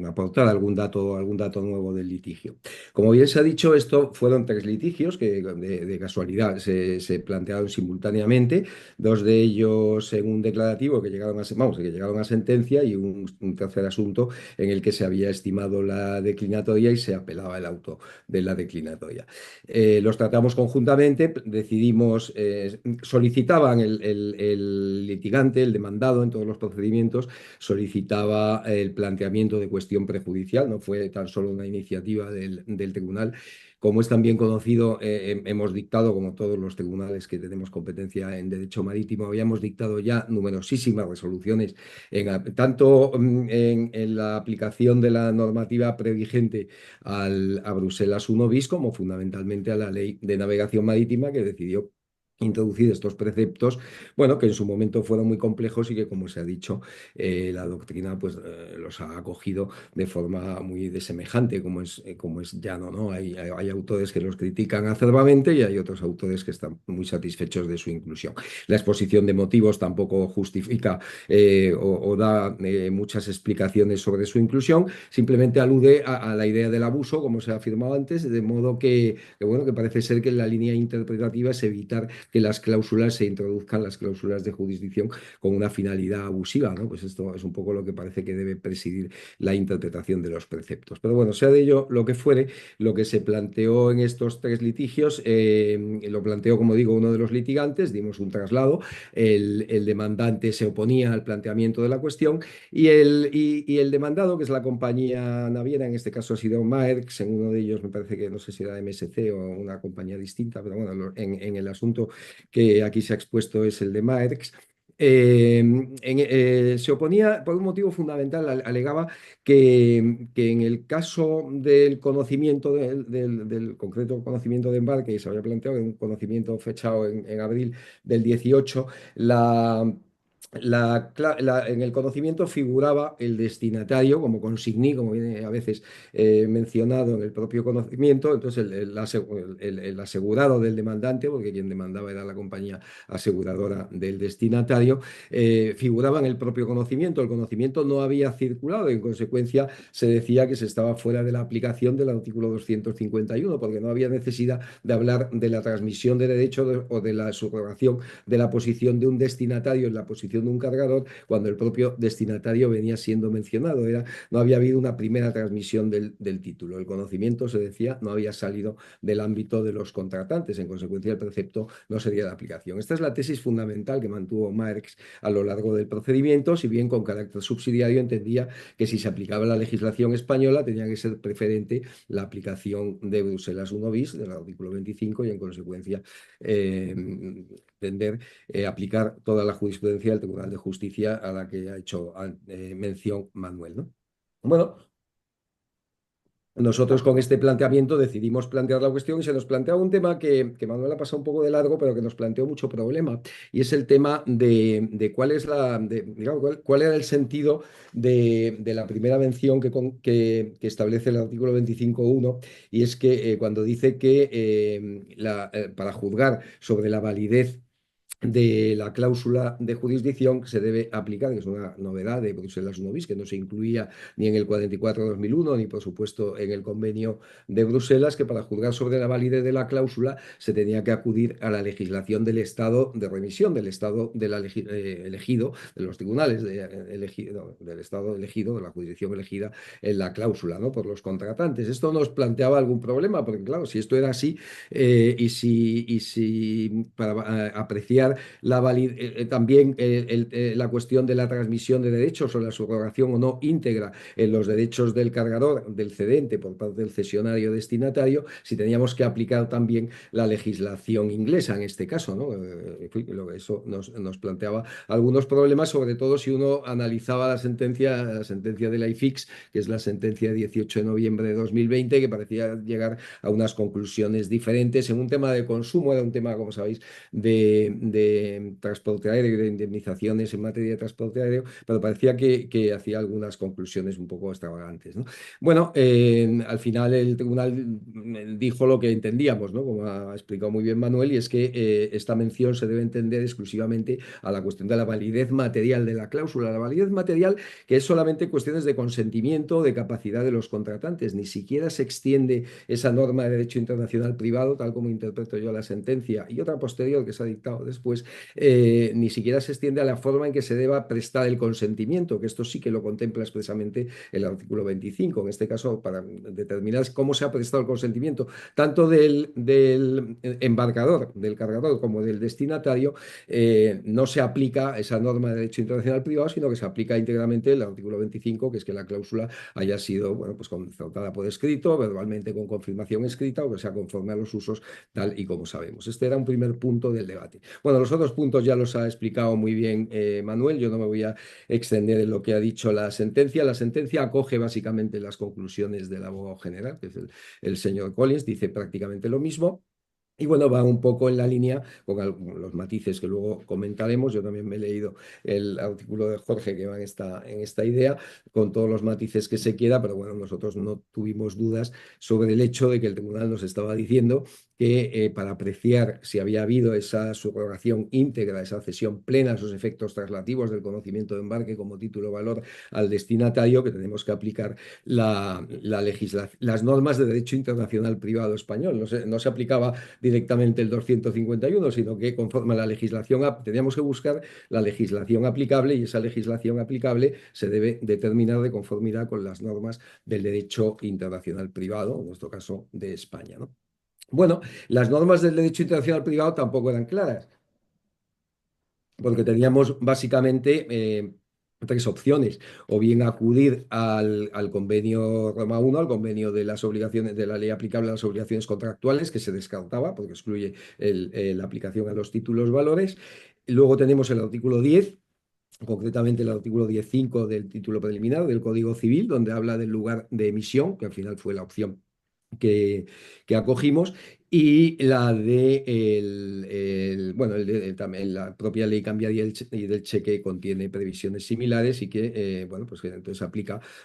aportar algún dato nuevo del litigio. Como bien se ha dicho, esto fueron tres litigios que de casualidad se plantearon simultáneamente, dos de ellos en un declarativo que llegaron que llegaron a sentencia y un tercer asunto en el que se había estimado la declinatoria y se apelaba el auto de la declinatoria. Los tratamos conjuntamente, decidimos, solicitaban el litigante, el demandado en todos los procedimientos, solicitaba el planteamiento de cuestión prejudicial, no fue tan solo una iniciativa del tribunal. Como es también conocido, hemos dictado, como todos los tribunales que tenemos competencia en derecho marítimo, habíamos dictado ya numerosísimas resoluciones, tanto en la aplicación de la normativa previgente a Bruselas 1 bis, como fundamentalmente a la Ley de Navegación Marítima, que decidió introducir estos preceptos, bueno, que en su momento fueron muy complejos y que, como se ha dicho, la doctrina pues los ha acogido de forma muy desemejante, como es llano, ¿no? Hay autores que los critican acerbamente y hay otros autores que están muy satisfechos de su inclusión. La exposición de motivos tampoco justifica o da muchas explicaciones sobre su inclusión, simplemente alude a la idea del abuso, como se ha afirmado antes, de modo bueno, que parece ser que la línea interpretativa es evitar que las cláusulas se introduzcan, las cláusulas de jurisdicción, con una finalidad abusiva, ¿no? Pues esto es un poco lo que parece que debe presidir la interpretación de los preceptos. Pero bueno, sea de ello lo que fuere, lo que se planteó en estos tres litigios, lo planteó, como digo, uno de los litigantes, dimos un traslado, el demandante se oponía al planteamiento de la cuestión y el demandado, que es la compañía naviera, en este caso ha sido Maersk, en uno de ellos me parece que no sé si era MSC o una compañía distinta, pero bueno, en el asunto que aquí se ha expuesto es el de Maersk. Se oponía por un motivo fundamental, alegaba que en el caso del conocimiento del concreto conocimiento de embarque, y se había planteado un conocimiento fechado en abril del 18, en el conocimiento figuraba el destinatario como consigní, como viene a veces mencionado en el propio conocimiento. Entonces el asegurado del demandante, porque quien demandaba era la compañía aseguradora del destinatario, figuraba en el propio conocimiento. El conocimiento no había circulado y en consecuencia se decía que se estaba fuera de la aplicación del artículo 251, porque no había necesidad de hablar de la transmisión de derecho o de la subrogación de la posición de un destinatario en la posición de un cargador, cuando el propio destinatario venía siendo mencionado. No había habido una primera transmisión del título. El conocimiento, se decía, no había salido del ámbito de los contratantes. En consecuencia, el precepto no sería de aplicación. Esta es la tesis fundamental que mantuvo Maersk a lo largo del procedimiento, si bien con carácter subsidiario entendía que si se aplicaba la legislación española tenía que ser preferente la aplicación de Bruselas 1 bis, del artículo 25, y en consecuencia entender aplicar toda la jurisprudencia del Tribunal de Justicia a la que ha hecho mención Manuel, ¿no? Bueno, nosotros con este planteamiento decidimos plantear la cuestión y se nos planteaba un tema que Manuel ha pasado un poco de largo, pero que nos planteó mucho problema, y es el tema de cuál es digamos, cuál era el sentido de la primera mención que establece el artículo 25.1, y es que cuando dice que para juzgar sobre la validez de la cláusula de jurisdicción que se debe aplicar, que es una novedad de Bruselas 1 bis, que no se incluía ni en el 44/2001 ni, por supuesto, en el convenio de Bruselas, que para juzgar sobre la validez de la cláusula se tenía que acudir a la legislación del Estado de remisión, del Estado elegido, de los tribunales del Estado elegido, de la jurisdicción elegida en la cláusula, ¿no? Por los contratantes. Esto nos planteaba algún problema, porque claro, si esto era así, y si para apreciar estudiar también la cuestión de la transmisión de derechos o la subrogación o no íntegra en los derechos del cargador, del cedente por parte del cesionario destinatario, si teníamos que aplicar también la legislación inglesa en este caso, ¿no? Eso nos planteaba algunos problemas, sobre todo si uno analizaba la sentencia de la IFIX, que es la sentencia de 18 de noviembre de 2020, que parecía llegar a unas conclusiones diferentes en un tema de consumo, era un tema, como sabéis, de transporte aéreo y de indemnizaciones en materia de transporte aéreo, pero parecía que hacía algunas conclusiones un poco extravagantes, ¿no? Bueno, al final el tribunal dijo lo que entendíamos, ¿no? Como ha explicado muy bien Manuel, y es que esta mención se debe entender exclusivamente a la cuestión de la validez material de la cláusula. La validez material, que es solamente cuestiones de consentimiento, de capacidad de los contratantes. Ni siquiera se extiende esa norma de derecho internacional privado, tal como interpreto yo la sentencia, y otra posterior que se ha dictado después, ni siquiera se extiende a la forma en que se deba prestar el consentimiento, que esto sí que lo contempla expresamente el artículo 25, en este caso para determinar cómo se ha prestado el consentimiento, tanto del embarcador, del cargador, como del destinatario. No se aplica esa norma de derecho internacional privado, sino que se aplica íntegramente el artículo 25, que es que la cláusula haya sido, bueno, pues concertada por escrito, verbalmente con confirmación escrita, o que sea conforme a los usos, tal y como sabemos. Este era un primer punto del debate. Bueno, los otros puntos ya los ha explicado muy bien Manuel, yo no me voy a extender en lo que ha dicho la sentencia. La sentencia acoge básicamente las conclusiones del abogado general, que es el señor Collins, dice prácticamente lo mismo. Y bueno, va un poco en la línea con los matices que luego comentaremos. Yo también me he leído el artículo de Jorge que va en esta idea, con todos los matices que se quiera, pero bueno, nosotros no tuvimos dudas sobre el hecho de que el tribunal nos estaba diciendo que para apreciar si había habido esa subrogación íntegra, esa cesión plena, esos efectos traslativos del conocimiento de embarque como título valor al destinatario, que tenemos que aplicar las normas de derecho internacional privado español. No se aplicaba directamente el 251, sino que conforme a la legislación, teníamos que buscar la legislación aplicable, y esa legislación aplicable se debe determinar de conformidad con las normas del derecho internacional privado, en nuestro caso de España, ¿no? Bueno, las normas del derecho internacional privado tampoco eran claras, porque teníamos básicamente tres opciones: o bien acudir al convenio Roma I, al convenio de las obligaciones de la ley aplicable a las obligaciones contractuales, que se descartaba porque excluye la aplicación a los títulos valores. Luego tenemos el artículo 10, concretamente el artículo 10.5 del título preliminar del Código Civil, donde habla del lugar de emisión, que al final fue la opción que acogimos, y la de bueno, también la propia ley cambiaria y del cheque contiene previsiones similares, y que bueno, pues que entonces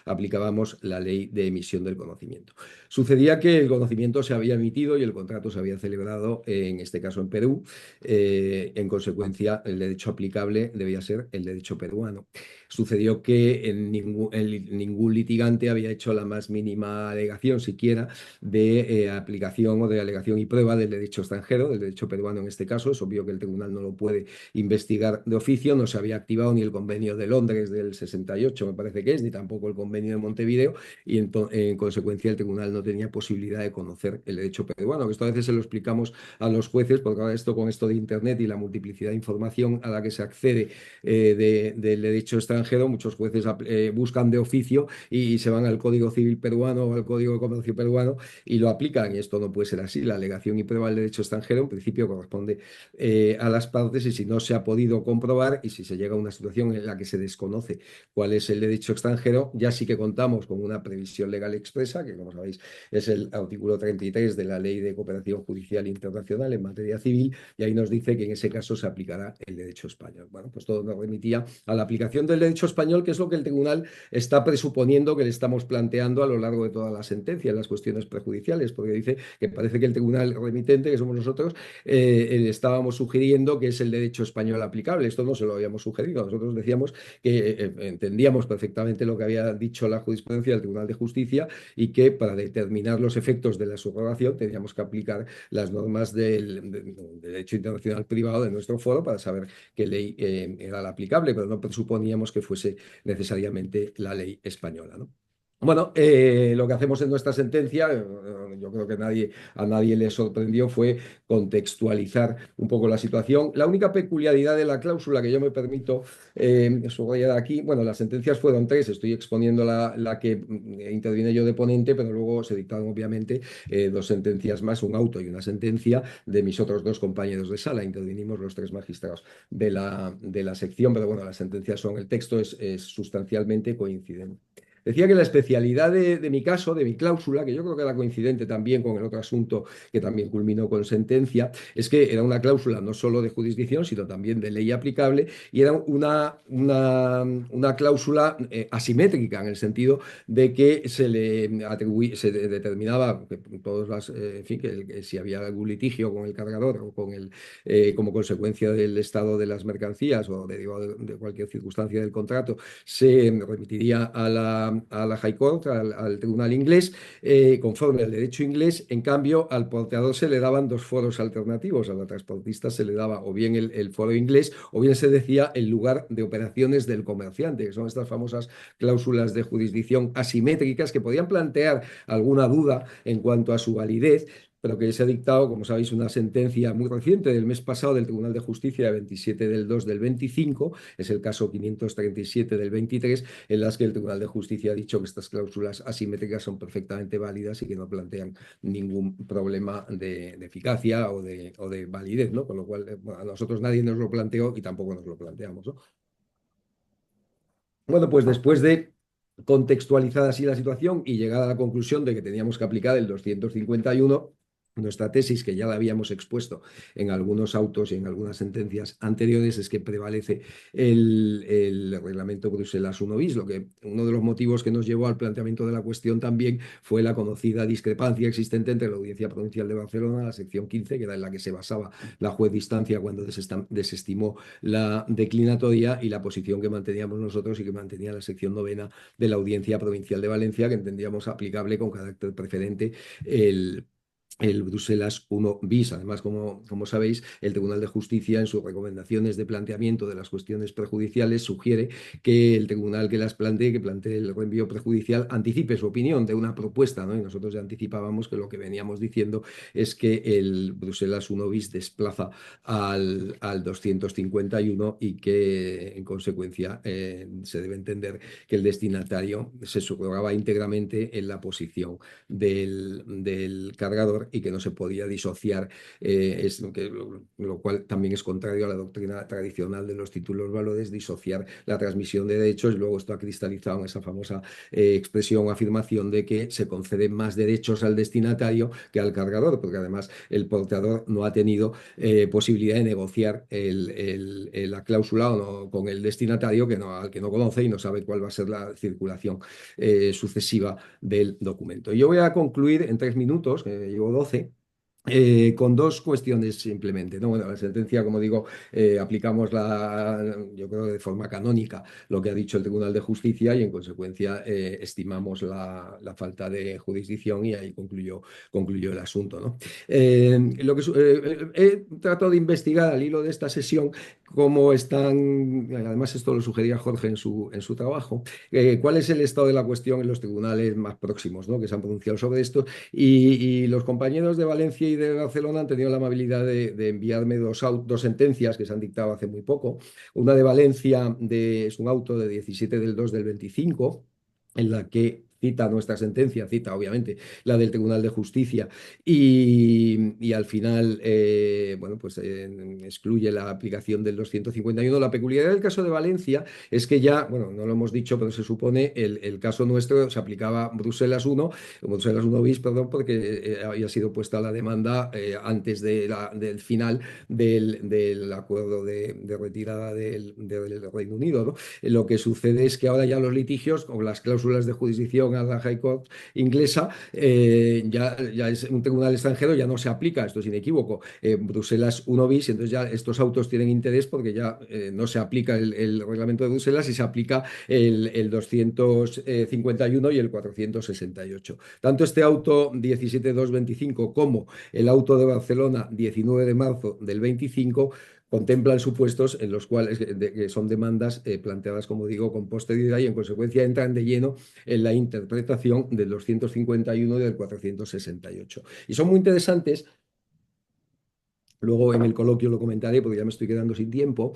aplicábamos la ley de emisión del conocimiento. Sucedía que el conocimiento se había emitido y el contrato se había celebrado, en este caso en Perú. En consecuencia, el derecho aplicable debía ser el derecho peruano. Sucedió que ningún litigante había hecho la más mínima alegación siquiera de aplicación o de alegación y prueba del derecho extranjero, del derecho peruano en este caso. Es obvio que el tribunal no lo puede investigar de oficio. No se había activado ni el convenio de Londres del 68, me parece que es, ni tampoco el convenio de Montevideo, y en consecuencia el tribunal no tenía posibilidad de conocer el derecho peruano. Esto a veces se lo explicamos a los jueces, porque ahora con esto de Internet y la multiplicidad de información a la que se accede del derecho extranjero, muchos jueces buscan de oficio y se van al Código Civil peruano o al Código de Comercio peruano y lo aplican, y esto no puede ser así. La alegación y prueba del derecho extranjero en principio corresponde a las partes, y si no se ha podido comprobar y si se llega a una situación en la que se desconoce cuál es el derecho extranjero, ya sí que contamos con una previsión legal expresa, que como sabéis es el artículo 33 de la Ley de Cooperación Judicial Internacional en materia civil, y ahí nos dice que en ese caso se aplicará el derecho español. Bueno, pues todo nos remitía a la aplicación del derecho español, que es lo que el tribunal está presuponiendo que le estamos planteando a lo largo de toda la sentencia en las cuestiones prejudiciales, porque dice que parece que el tribunal remitente, que somos nosotros, estábamos sugiriendo que es el derecho español aplicable. Esto no se lo habíamos sugerido. Nosotros decíamos que entendíamos perfectamente lo que había dicho la jurisprudencia del Tribunal de Justicia, y que para determinar los efectos de la subrogación teníamos que aplicar las normas del derecho internacional privado de nuestro foro para saber qué ley era la aplicable, pero no presuponíamos que fuese necesariamente la ley española, ¿no? Bueno, lo que hacemos en nuestra sentencia, yo creo que a nadie le sorprendió, fue contextualizar un poco la situación. La única peculiaridad de la cláusula que yo me permito subrayar aquí, bueno, las sentencias fueron tres, estoy exponiendo la que intervine yo de ponente, pero luego se dictaron obviamente dos sentencias más, un auto y una sentencia de mis otros dos compañeros de sala. Intervinimos los tres magistrados de la sección, pero bueno, las sentencias son, el texto es sustancialmente coincidente. Decía que la especialidad de mi caso, de mi cláusula, que yo creo que era coincidente también con el otro asunto que también culminó con sentencia, es que era una cláusula no solo de jurisdicción, sino también de ley aplicable, y era una cláusula asimétrica, en el sentido de que se determinaba que todos en fin, que si había algún litigio con el cargador o como consecuencia del estado de las mercancías o de cualquier circunstancia del contrato, se remitiría a la High Court, al tribunal inglés, conforme al derecho inglés. En cambio, al porteador se le daban dos foros alternativos. A la transportista se le daba o bien el foro inglés o bien se decía el lugar de operaciones del comerciante, que son estas famosas cláusulas de jurisdicción asimétricas que podían plantear alguna duda en cuanto a su validez, pero que se ha dictado, como sabéis, una sentencia muy reciente del mes pasado del Tribunal de Justicia, de 27 del 2 del 25, es el caso 537 del 23, en las que el Tribunal de Justicia ha dicho que estas cláusulas asimétricas son perfectamente válidas y que no plantean ningún problema de eficacia o de validez, ¿no? Con lo cual, bueno, a nosotros nadie nos lo planteó y tampoco nos lo planteamos, ¿no? Bueno, pues después de contextualizar así la situación y llegar a la conclusión de que teníamos que aplicar el 251, nuestra tesis, que ya la habíamos expuesto en algunos autos y en algunas sentencias anteriores, es que prevalece el reglamento Bruselas 1 bis. Uno de los motivos que nos llevó al planteamiento de la cuestión también fue la conocida discrepancia existente entre la Audiencia Provincial de Barcelona, la sección 15, que era en la que se basaba la juez de instancia cuando desestimó la declinatoria, y la posición que manteníamos nosotros y que mantenía la sección novena de la Audiencia Provincial de Valencia, que entendíamos aplicable con carácter preferente el Bruselas 1 bis. Además, como sabéis, el Tribunal de Justicia, en sus recomendaciones de planteamiento de las cuestiones prejudiciales, sugiere que el tribunal que plantee el reenvío prejudicial, anticipe su opinión de una propuesta, ¿no? Y nosotros ya anticipábamos que lo que veníamos diciendo es que el Bruselas 1 bis desplaza al 251 y que, en consecuencia, se debe entender que el destinatario se subrogaba íntegramente en la posición del cargador y que no se podía disociar, lo cual también es contrario a la doctrina tradicional de los títulos valores, disociar la transmisión de derechos. Y luego esto ha cristalizado en esa famosa expresión o afirmación de que se conceden más derechos al destinatario que al cargador, porque además el portador no ha tenido posibilidad de negociar la cláusula con el destinatario, al que no conoce y no sabe cuál va a ser la circulación sucesiva del documento. Yo voy a concluir en 3 minutos, que llevo 12. Con dos cuestiones simplemente, ¿no? Bueno, la sentencia, como digo, aplicamos yo creo de forma canónica lo que ha dicho el Tribunal de Justicia, y en consecuencia estimamos la falta de jurisdicción, y ahí concluyó el asunto, ¿no? He tratado de investigar al hilo de esta sesión cómo están, además esto lo sugería Jorge en su trabajo, cuál es el estado de la cuestión en los tribunales más próximos, ¿no?, que se han pronunciado sobre esto, y los compañeros de Valencia y de Barcelona han tenido la amabilidad de enviarme dos sentencias que se han dictado hace muy poco. Una de Valencia es un auto de 17 del 2 del 25, en la que cita nuestra sentencia, cita obviamente la del Tribunal de Justicia, y al final bueno, pues excluye la aplicación del 251. La peculiaridad del caso de Valencia es que ya, bueno, no lo hemos dicho, pero se supone el caso nuestro se aplicaba Bruselas 1 bis, perdón, porque había sido puesta la demanda antes del final del acuerdo de retirada del Reino Unido, ¿no? Lo que sucede es que ahora ya los litigios con las cláusulas de jurisdicción a la High Court inglesa, ya es un tribunal extranjero, ya no se aplica, esto es inequívoco, Bruselas 1 bis, y entonces ya estos autos tienen interés porque ya no se aplica el reglamento de Bruselas y se aplica el 251 y el 468. Tanto este auto 17.225 como el auto de Barcelona 19 de marzo del 25 contemplan supuestos en los cuales que son demandas planteadas, como digo, con posterioridad y en consecuencia entran de lleno en la interpretación del 251 y del 468. Y son muy interesantes, luego en el coloquio lo comentaré porque ya me estoy quedando sin tiempo,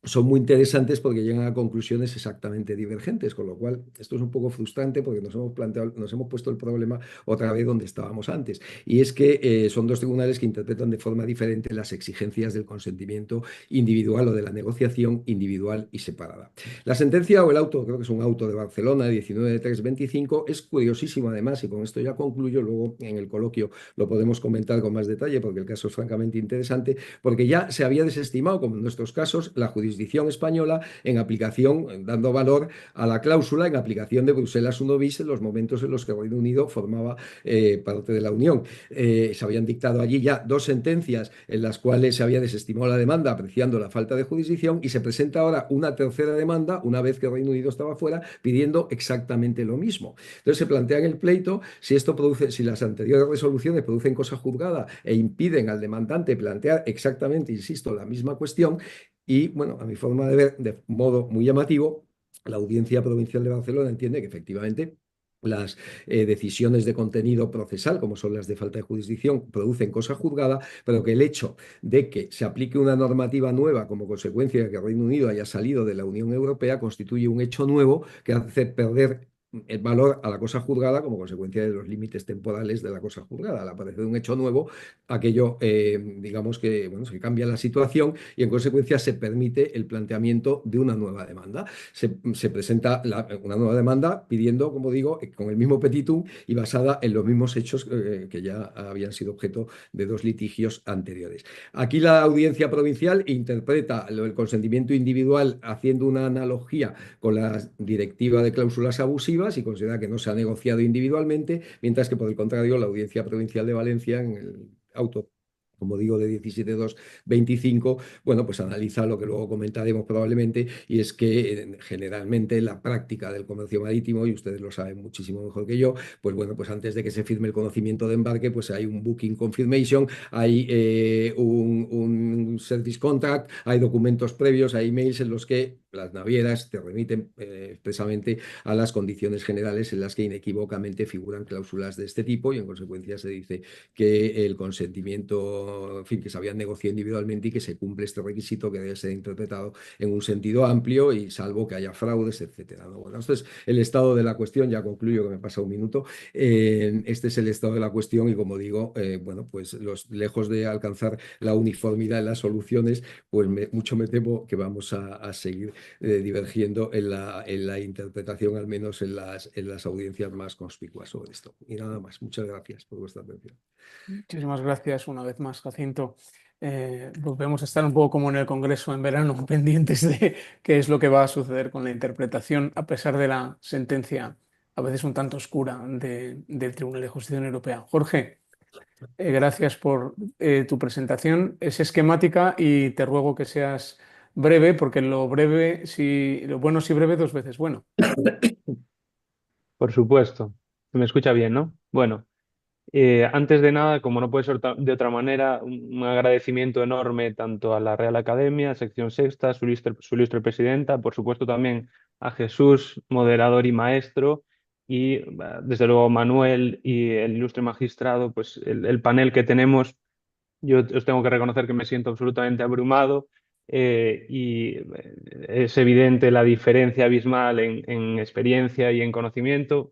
son muy interesantes porque llegan a conclusiones exactamente divergentes, con lo cual esto es un poco frustrante porque nos hemos puesto el problema otra vez donde estábamos antes. Y es que son dos tribunales que interpretan de forma diferente las exigencias del consentimiento individual o de la negociación individual y separada. La sentencia o el auto, creo que es un auto de Barcelona, 19.325, es curiosísimo además, y con esto ya concluyo, luego en el coloquio lo podemos comentar con más detalle porque el caso es francamente interesante, porque ya se había desestimado, como en nuestros casos, la jurisdicción española en aplicación, dando valor a la cláusula en aplicación de Bruselas 1 bis en los momentos en los que Reino Unido formaba parte de la Unión. Se habían dictado allí ya dos sentencias en las cuales se había desestimado la demanda apreciando la falta de jurisdicción y se presenta ahora una tercera demanda, una vez que Reino Unido estaba fuera, pidiendo exactamente lo mismo. Entonces se plantea en el pleito si esto produce, si las anteriores resoluciones producen cosa juzgada e impiden al demandante plantear exactamente, insisto, la misma cuestión. Y bueno, a mi forma de ver, de modo muy llamativo, la Audiencia Provincial de Barcelona entiende que efectivamente las decisiones de contenido procesal, como son las de falta de jurisdicción, producen cosa juzgada, pero que el hecho de que se aplique una normativa nueva como consecuencia de que el Reino Unido haya salido de la Unión Europea constituye un hecho nuevo que hace perder el valor a la cosa juzgada como consecuencia de los límites temporales de la cosa juzgada. Al aparecer un hecho nuevo, aquello, digamos que, bueno, se cambia la situación y en consecuencia se permite el planteamiento de una nueva demanda. Se presenta una nueva demanda pidiendo, como digo, con el mismo petitum y basada en los mismos hechos que ya habían sido objeto de dos litigios anteriores. Aquí la audiencia provincial interpreta el consentimiento individual haciendo una analogía con la directiva de cláusulas abusivas y considera que no se ha negociado individualmente, mientras que por el contrario la Audiencia Provincial de Valencia en el auto, como digo, de 17.225, bueno, pues analiza lo que luego comentaremos probablemente, y es que generalmente la práctica del comercio marítimo, y ustedes lo saben muchísimo mejor que yo, pues bueno, pues antes de que se firme el conocimiento de embarque, pues hay un booking confirmation, hay un service contract, hay documentos previos, hay emails en los que las navieras te remiten expresamente a las condiciones generales en las que inequívocamente figuran cláusulas de este tipo y en consecuencia se dice que el consentimiento, en fin, que se había negociado individualmente y que se cumple este requisito que debe ser interpretado en un sentido amplio y salvo que haya fraudes, etcétera, ¿no? Bueno, esto es el estado de la cuestión, ya concluyo que me pasa un minuto. Este es el estado de la cuestión y como digo, bueno, pues lejos de alcanzar la uniformidad en las soluciones, pues mucho me temo que vamos a seguir divergiendo en la interpretación, al menos en las audiencias más conspicuas sobre esto. Y nada más, muchas gracias por vuestra atención. Muchísimas gracias una vez más, Jacinto. Volvemos a estar un poco como en el Congreso en verano, pendientes de qué es lo que va a suceder con la interpretación, a pesar de la sentencia a veces un tanto oscura del Tribunal de Justicia de la Unión Europea. Jorge, gracias por tu presentación. Es esquemática y te ruego que seas breve, porque lo bueno si breve, dos veces bueno. Por supuesto. Se me escucha bien, ¿no? Bueno, antes de nada, como no puede ser de otra manera, un agradecimiento enorme tanto a la Real Academia, sección sexta, su ilustre presidenta, por supuesto también a Jesús, moderador y maestro, y desde luego Manuel y el ilustre magistrado, pues el panel que tenemos. Yo os tengo que reconocer que me siento absolutamente abrumado y es evidente la diferencia abismal en experiencia y en conocimiento.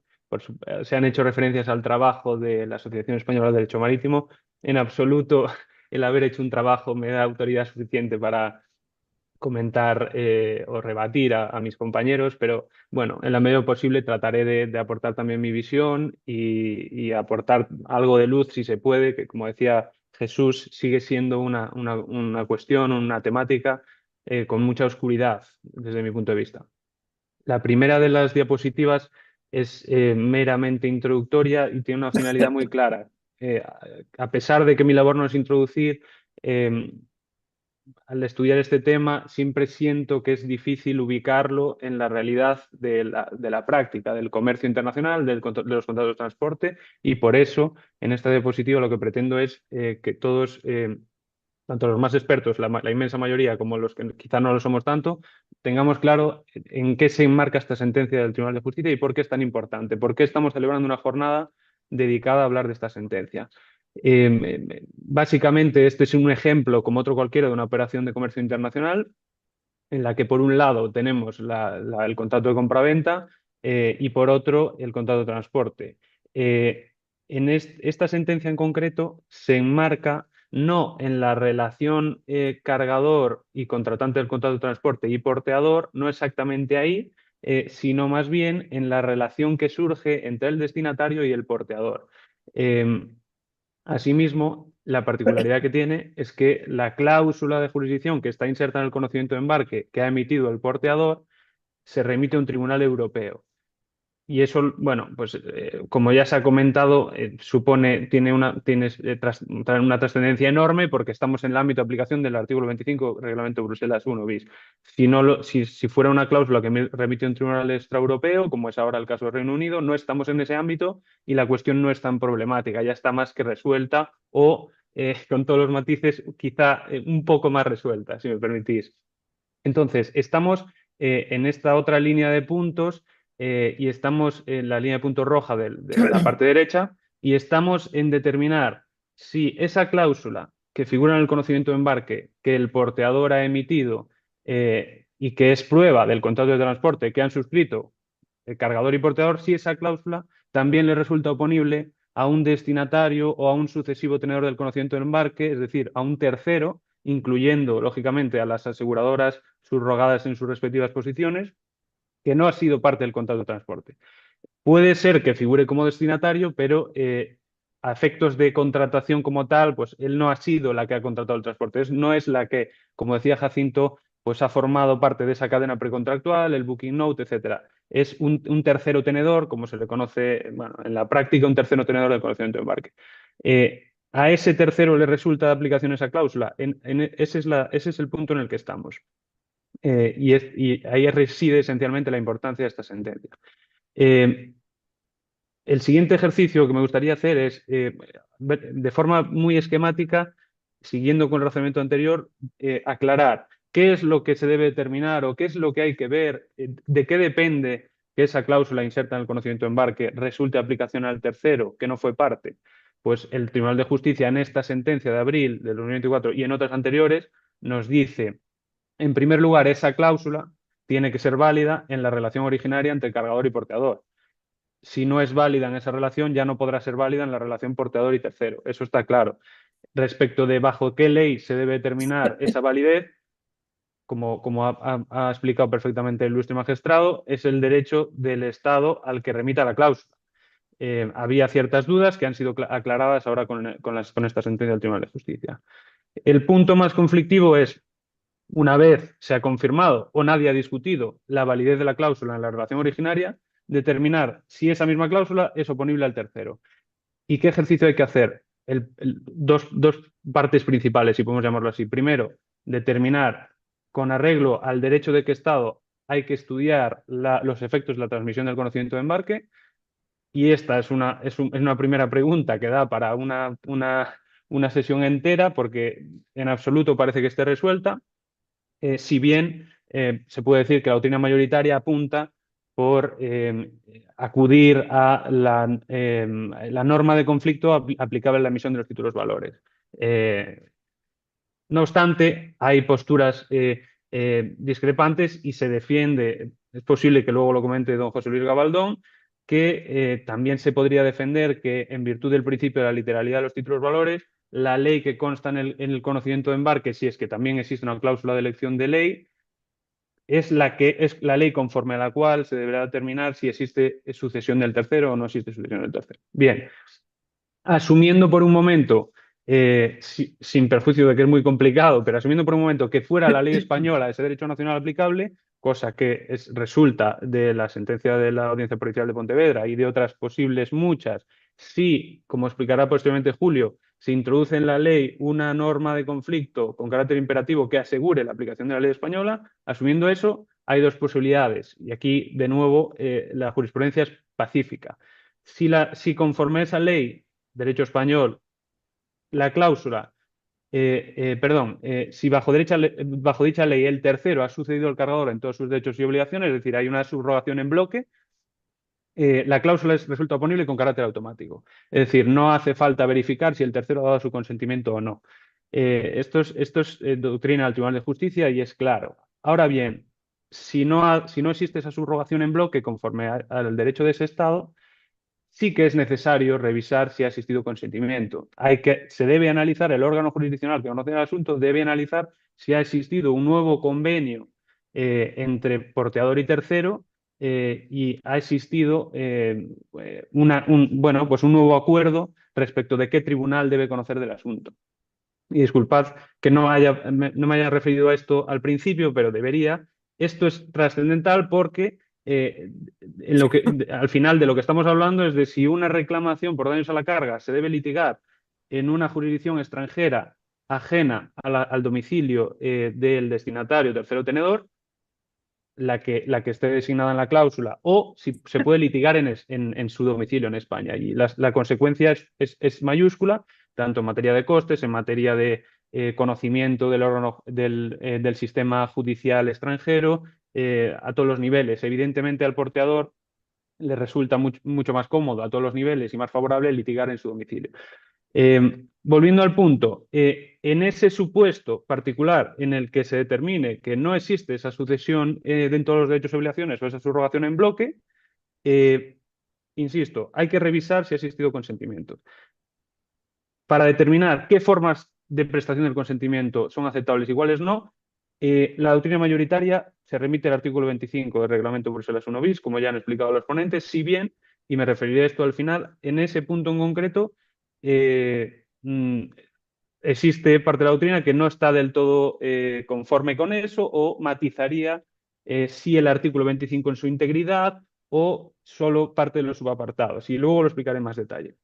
Se han hecho referencias al trabajo de la Asociación Española de Derecho Marítimo. En absoluto, el haber hecho un trabajo me da autoridad suficiente para comentar o rebatir a mis compañeros, pero bueno, en la medida posible trataré de aportar también mi visión y aportar algo de luz si se puede, que como decía Jesús, sigue siendo una cuestión, una temática con mucha oscuridad desde mi punto de vista. La primera de las diapositivas es meramente introductoria y tiene una finalidad muy clara. A pesar de que mi labor no es introducir, al estudiar este tema siempre siento que es difícil ubicarlo en la realidad de la práctica, del comercio internacional, de los contratos de transporte, y por eso en esta diapositiva lo que pretendo es que todos tanto los más expertos, la inmensa mayoría, como los que quizá no lo somos tanto, tengamos claro en qué se enmarca esta sentencia del Tribunal de Justicia y por qué es tan importante, por qué estamos celebrando una jornada dedicada a hablar de esta sentencia. Básicamente, este es un ejemplo, como otro cualquiera, de una operación de comercio internacional en la que por un lado tenemos el contrato de compraventa y por otro el contrato de transporte. Esta sentencia en concreto se enmarca no en la relación cargador y contratante del contrato de transporte y porteador, no exactamente ahí, sino más bien en la relación que surge entre el destinatario y el porteador. Asimismo, la particularidad que tiene es que la cláusula de jurisdicción que está inserta en el conocimiento de embarque que ha emitido el porteador se remite a un tribunal europeo. Y eso, bueno, pues como ya se ha comentado, tiene trae una trascendencia enorme porque estamos en el ámbito de aplicación del artículo 25, Reglamento Bruselas 1 bis. Si fuera una cláusula que remite a un tribunal extraeuropeo, como es ahora el caso del Reino Unido, no estamos en ese ámbito y la cuestión no es tan problemática, ya está más que resuelta o, con todos los matices, quizá un poco más resuelta, si me permitís. Entonces, estamos en esta otra línea de puntos y estamos en la línea de puntos roja de la parte derecha y estamos en determinar si esa cláusula que figura en el conocimiento de embarque que el porteador ha emitido y que es prueba del contrato de transporte que han suscrito el cargador y porteador, si esa cláusula también le resulta oponible a un destinatario o a un sucesivo tenedor del conocimiento del embarque, es decir, a un tercero, incluyendo, lógicamente, a las aseguradoras subrogadas en sus respectivas posiciones, que no ha sido parte del contrato de transporte. Puede ser que figure como destinatario, pero a efectos de contratación como tal, pues él no ha sido la que ha contratado el transporte. No es la que, como decía Jacinto, pues ha formado parte de esa cadena precontractual, el booking note, etcétera. Es un tercero tenedor, como se le conoce, bueno, en la práctica, un tercero tenedor del conocimiento de embarque. A ese tercero le resulta de aplicación esa cláusula. Ese es el punto en el que estamos. Y ahí reside esencialmente la importancia de esta sentencia. El siguiente ejercicio que me gustaría hacer es, de forma muy esquemática, siguiendo con el razonamiento anterior, aclarar qué es lo que se debe determinar o qué es lo que hay que ver, de qué depende que esa cláusula inserta en el conocimiento de embarque resulte de aplicación al tercero, que no fue parte. Pues el Tribunal de Justicia en esta sentencia de abril del 2024 y en otras anteriores nos dice, en primer lugar, esa cláusula tiene que ser válida en la relación originaria entre cargador y porteador. Si no es válida en esa relación, ya no podrá ser válida en la relación porteador y tercero. Eso está claro. Respecto de bajo qué ley se debe determinar esa validez, como ha explicado perfectamente el ilustre magistrado, es el derecho del Estado al que remita la cláusula. Había ciertas dudas que han sido aclaradas ahora con esta sentencia del Tribunal de Justicia. El punto más conflictivo es, una vez se ha confirmado o nadie ha discutido la validez de la cláusula en la relación originaria, determinar si esa misma cláusula es oponible al tercero. ¿Y qué ejercicio hay que hacer? Dos partes principales, si podemos llamarlo así. Primero, determinar con arreglo al derecho de qué Estado hay que estudiar los efectos de la transmisión del conocimiento de embarque. Y esta es una primera pregunta que da para una sesión entera, porque en absoluto parece que esté resuelta. Si bien se puede decir que la doctrina mayoritaria apunta por acudir a la norma de conflicto aplicable en la emisión de los títulos valores. No obstante, hay posturas discrepantes y se defiende, es posible que luego lo comente don José Luis Gabaldón, que también se podría defender que en virtud del principio de la literalidad de los títulos valores, la ley que consta en el conocimiento de embarque, si es que también existe una cláusula de elección de ley, es la ley conforme a la cual se deberá determinar si existe sucesión del tercero o no existe sucesión del tercero. Bien, asumiendo por un momento, sin perjuicio de que es muy complicado, pero asumiendo por un momento que fuera la ley española ese derecho nacional aplicable, cosa que resulta de la sentencia de la Audiencia Provincial de Pontevedra y de otras posibles muchas, si, como explicará posteriormente Julio, se introduce en la ley una norma de conflicto con carácter imperativo que asegure la aplicación de la ley española, asumiendo eso, hay dos posibilidades. Y aquí, de nuevo, la jurisprudencia es pacífica. Si conforme a esa ley, derecho español, la cláusula si bajo dicha ley el tercero ha sucedido al cargador en todos sus derechos y obligaciones, es decir, hay una subrogación en bloque, la cláusula resulta oponible con carácter automático. Es decir, no hace falta verificar si el tercero ha dado su consentimiento o no. Esto es doctrina del Tribunal de Justicia y es claro. Ahora bien, si no existe esa subrogación en bloque conforme al derecho de ese Estado, sí que es necesario revisar si ha existido consentimiento. Se debe analizar, el órgano jurisdiccional que conoce el asunto debe analizar si ha existido un nuevo convenio entre porteador y tercero y ha existido pues un nuevo acuerdo respecto de qué tribunal debe conocer del asunto. Y disculpad que no me haya referido a esto al principio, pero debería. Esto es trascendental porque al final de lo que estamos hablando es de si una reclamación por daños a la carga se debe litigar en una jurisdicción extranjera ajena al domicilio del destinatario tercero tenedor, la que esté designada en la cláusula, o si se puede litigar en su domicilio en España. Y la consecuencia es mayúscula, tanto en materia de costes, en materia de conocimiento del órgano del sistema judicial extranjero, a todos los niveles. Evidentemente al porteador le resulta mucho más cómodo a todos los niveles y más favorable litigar en su domicilio. Volviendo al punto, en ese supuesto particular en el que se determine que no existe esa sucesión dentro de los derechos y obligaciones o esa subrogación en bloque, insisto, hay que revisar si ha existido consentimiento. Para determinar qué formas de prestación del consentimiento son aceptables y cuáles no, la doctrina mayoritaria se remite al artículo 25 del Reglamento Bruselas 1 bis, como ya han explicado los ponentes, si bien, y me referiré a esto al final, en ese punto en concreto, existe parte de la doctrina que no está del todo conforme con eso o matizaría si el artículo 25 en su integridad o solo parte de los subapartados. Y luego lo explicaré en más detalle.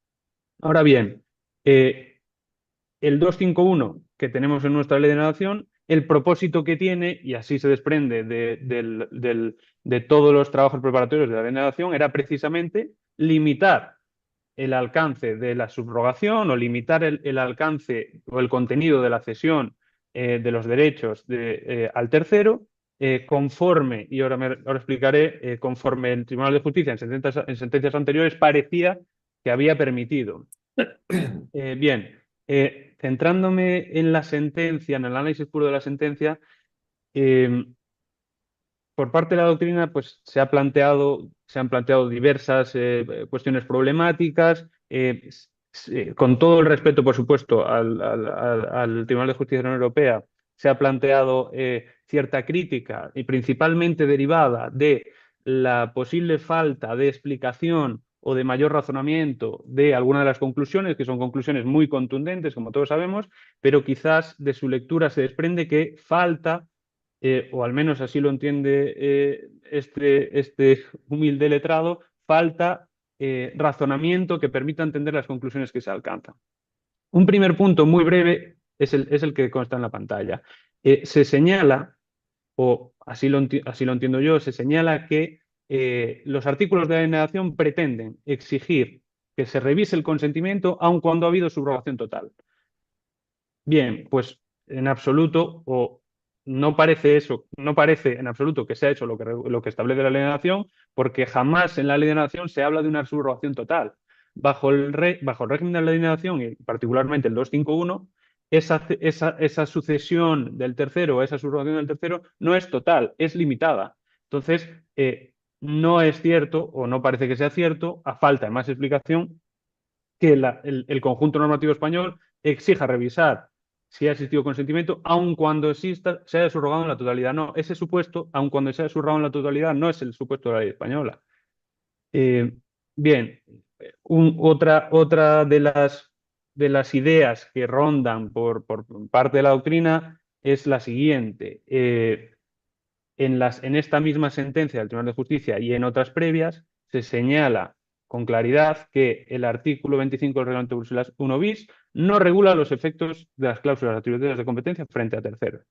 Ahora bien, el 251 que tenemos en nuestra ley de navegación, el propósito que tiene, y así se desprende de todos los trabajos preparatorios de la ley de navegación, era precisamente limitar el alcance de la subrogación o limitar el alcance o el contenido de la cesión de los derechos al tercero, conforme, y ahora explicaré, conforme el Tribunal de Justicia en sentencias anteriores parecía que había permitido. Bien, centrándome en la sentencia, en el análisis puro de la sentencia, por parte de la doctrina, pues se han planteado diversas cuestiones problemáticas, con todo el respeto, por supuesto, al Tribunal de Justicia de la Unión Europea, se ha planteado cierta crítica y principalmente derivada de la posible falta de explicación o de mayor razonamiento de alguna de las conclusiones, que son conclusiones muy contundentes, como todos sabemos, pero quizás de su lectura se desprende que falta o al menos así lo entiende este humilde letrado, falta razonamiento que permita entender las conclusiones que se alcanzan. Un primer punto muy breve es el que consta en la pantalla. Se señala, o así lo entiendo yo, se señala que los artículos de la denegación pretenden exigir que se revise el consentimiento aun cuando ha habido subrogación total. Bien, pues en absoluto, o no parece en absoluto que se ha hecho lo que establece la ley de navegación, porque jamás en la ley de navegación se habla de una subrogación total. Bajo el régimen de la ley de navegación, y particularmente el 251, esa sucesión del tercero, esa subrogación del tercero, no es total, es limitada. Entonces, no es cierto, o no parece que sea cierto, a falta de más explicación, que el conjunto normativo español exija revisar si ha existido consentimiento, aun cuando se haya subrogado en la totalidad. No, ese supuesto, aun cuando se haya subrogado en la totalidad, no es el supuesto de la ley española. Bien, otra de las ideas que rondan por parte de la doctrina es la siguiente. En esta misma sentencia del Tribunal de Justicia y en otras previas se señala con claridad que el artículo 25 del Reglamento Bruselas 1 bis no regula los efectos de las cláusulas atributivas de competencia frente a terceros.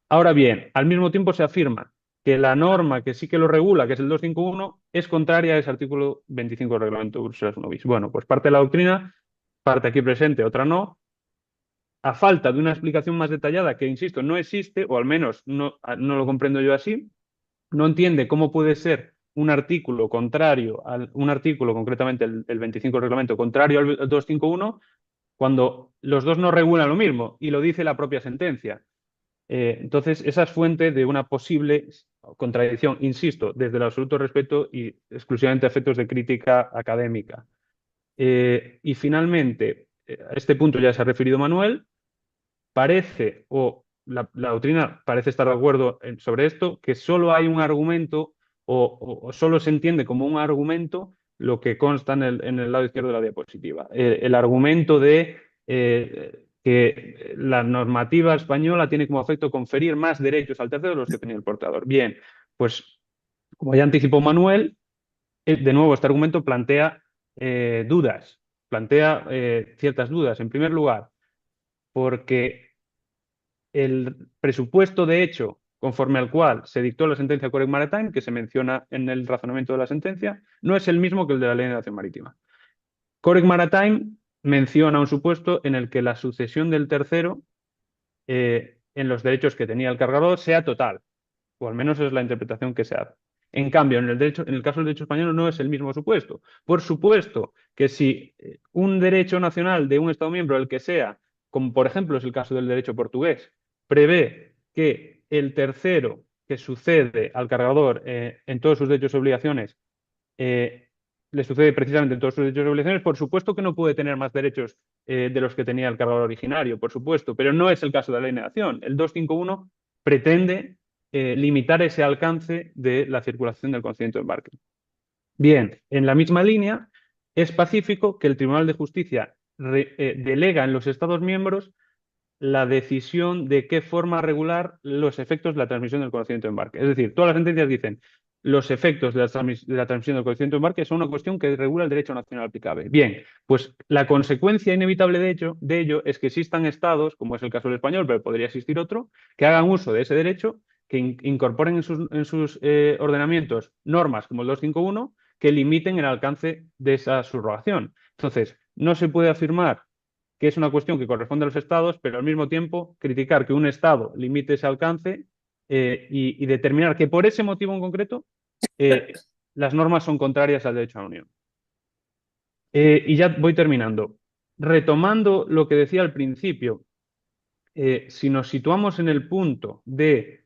Ahora bien, al mismo tiempo se afirma que la norma que sí que lo regula, que es el 251, es contraria a ese artículo 25 del Reglamento Bruselas 1 bis. Bueno, pues parte de la doctrina, parte aquí presente, otra no, a falta de una explicación más detallada, que insisto, no existe, o al menos no lo comprendo yo así, no entiende cómo puede ser un artículo contrario, un artículo, concretamente el 25 del reglamento, contrario al 251, cuando los dos no regulan lo mismo, y lo dice la propia sentencia. Entonces, esa es fuente de una posible contradicción, insisto, desde el absoluto respeto y exclusivamente a efectos de crítica académica. Y finalmente, a este punto ya se ha referido Manuel, parece, o la doctrina parece estar de acuerdo sobre esto, que solo hay un argumento o solo se entiende como un argumento lo que consta en el lado izquierdo de la diapositiva. El argumento de que la normativa española tiene como efecto conferir más derechos al tercero de los que tenía el portador. Bien, pues como ya anticipó Manuel, de nuevo este argumento plantea dudas, plantea ciertas dudas. En primer lugar, porque el presupuesto de hecho conforme al cual se dictó la sentencia Corec Maritime, que se menciona en el razonamiento de la sentencia, no es el mismo que el de la Ley de Navegación Marítima. Corec Maritime menciona un supuesto en el que la sucesión del tercero en los derechos que tenía el cargador sea total, o al menos es la interpretación que se hace. En cambio, en el caso del derecho español no es el mismo supuesto. Por supuesto que si un derecho nacional de un Estado miembro, el que sea, como por ejemplo es el caso del derecho portugués, prevé que el tercero que sucede al cargador en todos sus derechos y obligaciones le sucede precisamente en todos sus derechos y obligaciones, por supuesto que no puede tener más derechos de los que tenía el cargador originario, por supuesto, pero no es el caso de la ley de navegación. El 251 pretende limitar ese alcance de la circulación del consentimiento de embarque. Bien, en la misma línea, es pacífico que el Tribunal de Justicia delega en los Estados miembros la decisión de qué forma regular los efectos de la transmisión del conocimiento de embarque. Es decir, todas las sentencias dicen los efectos de la transmisión del conocimiento de embarque son una cuestión que regula el derecho nacional aplicable. Bien, pues la consecuencia inevitable de ello es que existan estados, como es el caso del español, pero podría existir otro, que hagan uso de ese derecho, que incorporen en sus ordenamientos normas como el 251 que limiten el alcance de esa subrogación. Entonces, no se puede afirmar que es una cuestión que corresponde a los estados, pero al mismo tiempo criticar que un estado limite ese alcance y determinar que por ese motivo en concreto las normas son contrarias al derecho a la Unión. Y ya voy terminando. Retomando lo que decía al principio, si nos situamos en el punto de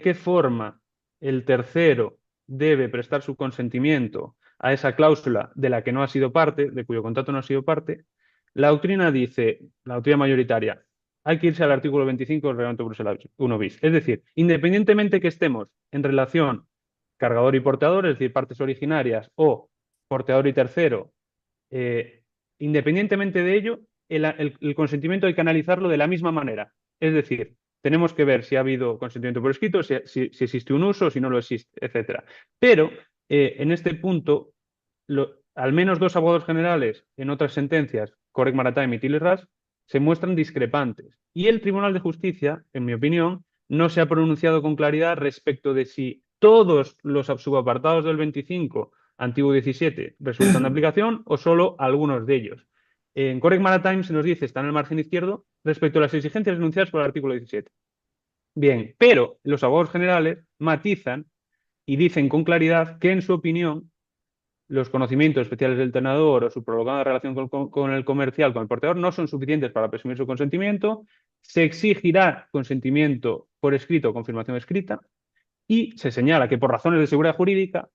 qué forma el tercero debe prestar su consentimiento a esa cláusula de la que no ha sido parte, de cuyo contrato no ha sido parte, la doctrina dice, la doctrina mayoritaria, hay que irse al artículo 25 del Reglamento Bruselas 1 bis. Es decir, independientemente que estemos en relación cargador y portador, es decir, partes originarias, o portador y tercero, independientemente de ello, el consentimiento hay que analizarlo de la misma manera. Es decir, tenemos que ver si ha habido consentimiento por escrito, si existe un uso, si no lo existe, etc. Pero en este punto, al menos dos abogados generales en otras sentencias, Corec Maritime y Tilly-Ras, se muestran discrepantes. Y el Tribunal de Justicia, en mi opinión, no se ha pronunciado con claridad respecto de si todos los subapartados del 25, antiguo 17, resultan de aplicación o solo algunos de ellos. En Corec Maritime se nos dice, está en el margen izquierdo, respecto a las exigencias enunciadas por el artículo 17. Bien, pero los abogados generales matizan y dicen con claridad que, en su opinión, los conocimientos especiales del tenedor o su prolongada relación con el comercial, con el portador, no son suficientes para presumir su consentimiento. Se exigirá consentimiento por escrito o confirmación escrita y se señala que por razones de seguridad jurídica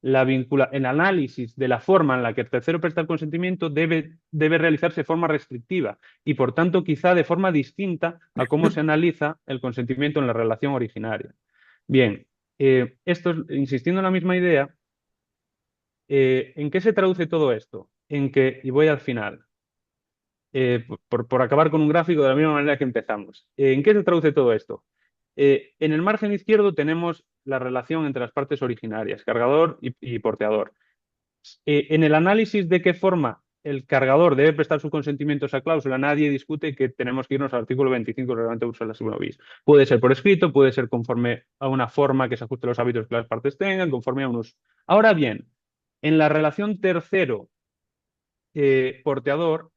el análisis de la forma en la que el tercero presta el consentimiento debe realizarse de forma restrictiva y, por tanto, quizá de forma distinta a cómo se analiza el consentimiento en la relación originaria. Bien, insistiendo en la misma idea, ¿en qué se traduce todo esto? En que, y voy al final, por acabar con un gráfico de la misma manera que empezamos, ¿en qué se traduce todo esto? En el margen izquierdo tenemos la relación entre las partes originarias, cargador y porteador. En el análisis de qué forma el cargador debe prestar su consentimiento a esa cláusula, nadie discute que tenemos que irnos al artículo 25 del Reglamento Bruselas 1 bis. Puede ser por escrito, puede ser conforme a una forma que se ajuste a los hábitos que las partes tengan, conforme a un uso. Ahora bien, en la relación tercero-porteador,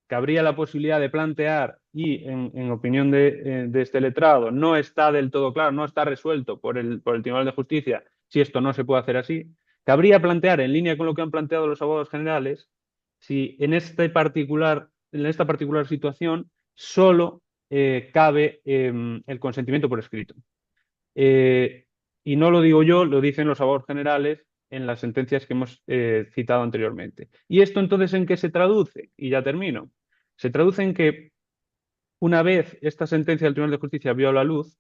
cabría la posibilidad de plantear, y en opinión de este letrado, no está del todo claro, no está resuelto por el Tribunal de Justicia si esto no se puede hacer así, cabría plantear, en línea con lo que han planteado los abogados generales, si en esta particular situación solo cabe el consentimiento por escrito. Y no lo digo yo, lo dicen los abogados generales en las sentencias que hemos citado anteriormente. ¿Y esto entonces en qué se traduce? Y ya termino. Se traduce en que una vez esta sentencia del Tribunal de Justicia vio la luz,